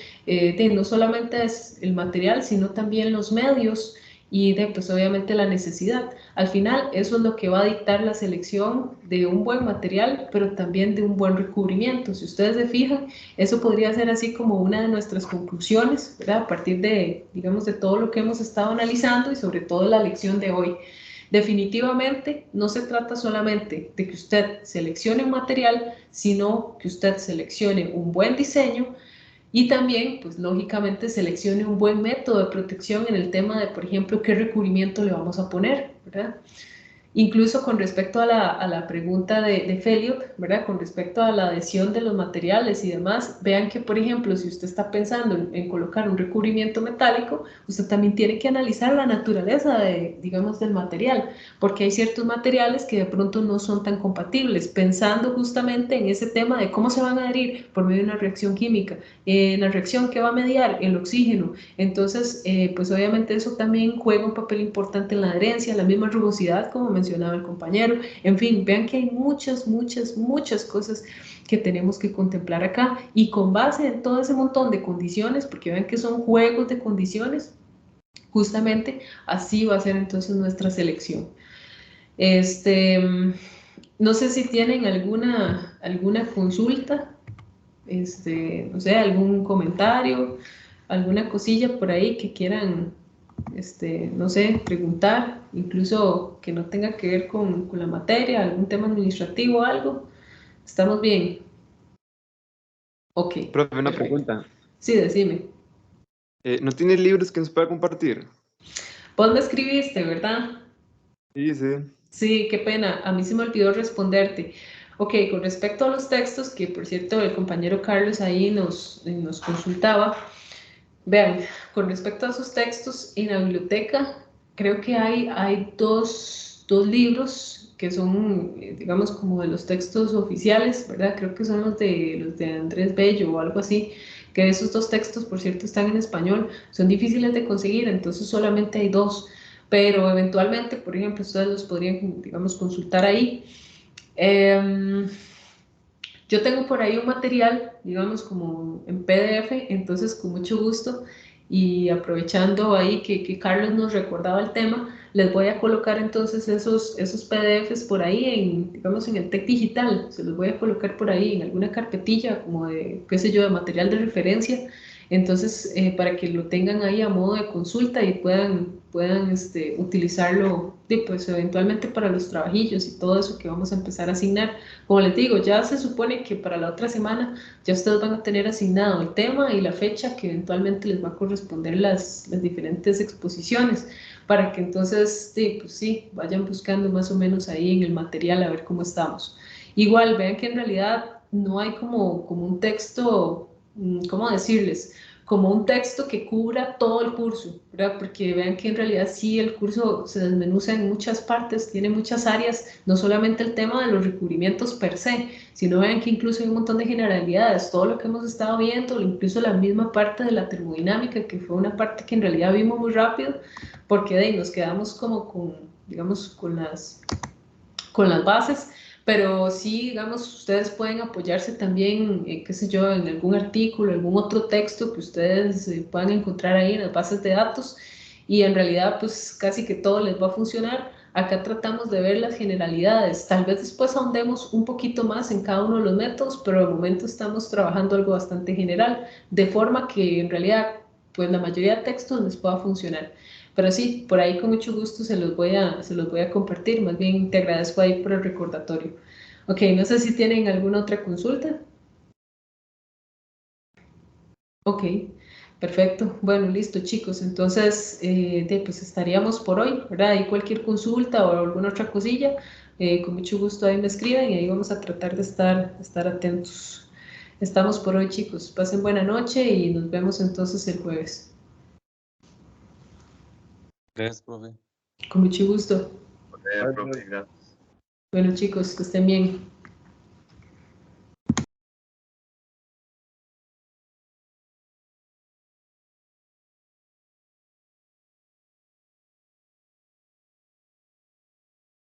no solamente es el material, sino también los medios y pues obviamente la necesidad. Al final eso es lo que va a dictar la selección de un buen material, pero también de un buen recubrimiento. Si ustedes se fijan, eso podría ser así como una de nuestras conclusiones, ¿verdad? A partir de, digamos, de todo lo que hemos estado analizando y sobre todo la lección de hoy. Definitivamente no se trata solamente de que usted seleccione un material, sino que usted seleccione un buen diseño y también, pues lógicamente, seleccione un buen método de protección en el tema de, por ejemplo, qué recubrimiento le vamos a poner, ¿verdad? Incluso con respecto a la pregunta de Felipe, ¿verdad? Con respecto a la adhesión de los materiales y demás, vean que, por ejemplo, si usted está pensando en colocar un recubrimiento metálico, usted también tiene que analizar la naturaleza digamos, del material, porque hay ciertos materiales que de pronto no son tan compatibles, pensando justamente en ese tema de cómo se van a adherir por medio de una reacción química, en la reacción que va a mediar el oxígeno. Entonces, pues obviamente eso también juega un papel importante en la adherencia, la misma rugosidad, como mencionaba el compañero. En fin, vean que hay muchas, muchas, muchas cosas que tenemos que contemplar acá y con base en todo ese montón de condiciones, porque vean que son juegos de condiciones, justamente así va a ser entonces nuestra selección. No sé si tienen alguna consulta, no sé, algún comentario, alguna cosilla por ahí que quieran, no sé, preguntar, incluso que no tenga que ver con la materia, algún tema administrativo o algo. ¿Estamos bien? Ok, Profe, una perfecto. pregunta. Sí, decime. ¿No tienes libros que nos pueda compartir? Vos me escribiste, ¿verdad? Sí, sí. Sí, qué pena, a mí se me olvidó responderte. Ok, con respecto a los textos, que por cierto el compañero Carlos ahí nos consultaba, vean, con respecto a sus textos en la biblioteca, creo que hay dos dos libros que son, digamos, como de los textos oficiales, ¿verdad? Creo que son los de Andrés Bello o algo así, que esos dos textos, por cierto, están en español, son difíciles de conseguir, entonces solamente hay dos, pero eventualmente, por ejemplo, ustedes los podrían, digamos, consultar ahí. Em, yo tengo por ahí un material, digamos, como en PDF, entonces con mucho gusto y aprovechando ahí que Carlos nos recordaba el tema, les voy a colocar entonces esos PDFs por ahí en, digamos, en el TEC digital, se los voy a colocar por ahí en alguna carpetilla como de, qué sé yo, de material de referencia, entonces para que lo tengan ahí a modo de consulta y puedan utilizarlo, pues eventualmente para los trabajillos y todo eso que vamos a empezar a asignar. Como les digo, ya se supone que para la otra semana ya ustedes van a tener asignado el tema y la fecha que eventualmente les va a corresponder las diferentes exposiciones, para que entonces, sí, pues sí, vayan buscando más o menos ahí en el material a ver cómo estamos. Igual, vean que en realidad no hay como un texto, ¿cómo decirles? Como un texto que cubra todo el curso, ¿verdad? Porque vean que en realidad sí el curso se desmenuza en muchas partes, tiene muchas áreas, no solamente el tema de los recubrimientos per se, sino vean que incluso hay un montón de generalidades, todo lo que hemos estado viendo, incluso la misma parte de la termodinámica, que fue una parte que en realidad vimos muy rápido, porque de ahí nos quedamos como con, digamos, con las bases, pero sí, digamos, ustedes pueden apoyarse también, qué sé yo, en algún artículo, algún otro texto que ustedes puedan encontrar ahí en las bases de datos y en realidad pues casi que todo les va a funcionar. Acá tratamos de ver las generalidades, tal vez después ahondemos un poquito más en cada uno de los métodos, pero de momento estamos trabajando algo bastante general, de forma que en realidad pues la mayoría de textos les pueda funcionar. Pero sí, por ahí con mucho gusto se los voy a compartir. Más bien te agradezco ahí por el recordatorio. Ok, no sé si tienen alguna otra consulta. Ok, perfecto. Bueno, listo, chicos. Entonces, pues estaríamos por hoy, ¿verdad? Y cualquier consulta o alguna otra cosilla, con mucho gusto ahí me escriben y ahí vamos a tratar de estar atentos. Estamos por hoy, chicos. Pasen buena noche y nos vemos entonces el jueves. Gracias, profe. Con mucho gusto. Profe, gracias. Bueno, chicos, que estén bien.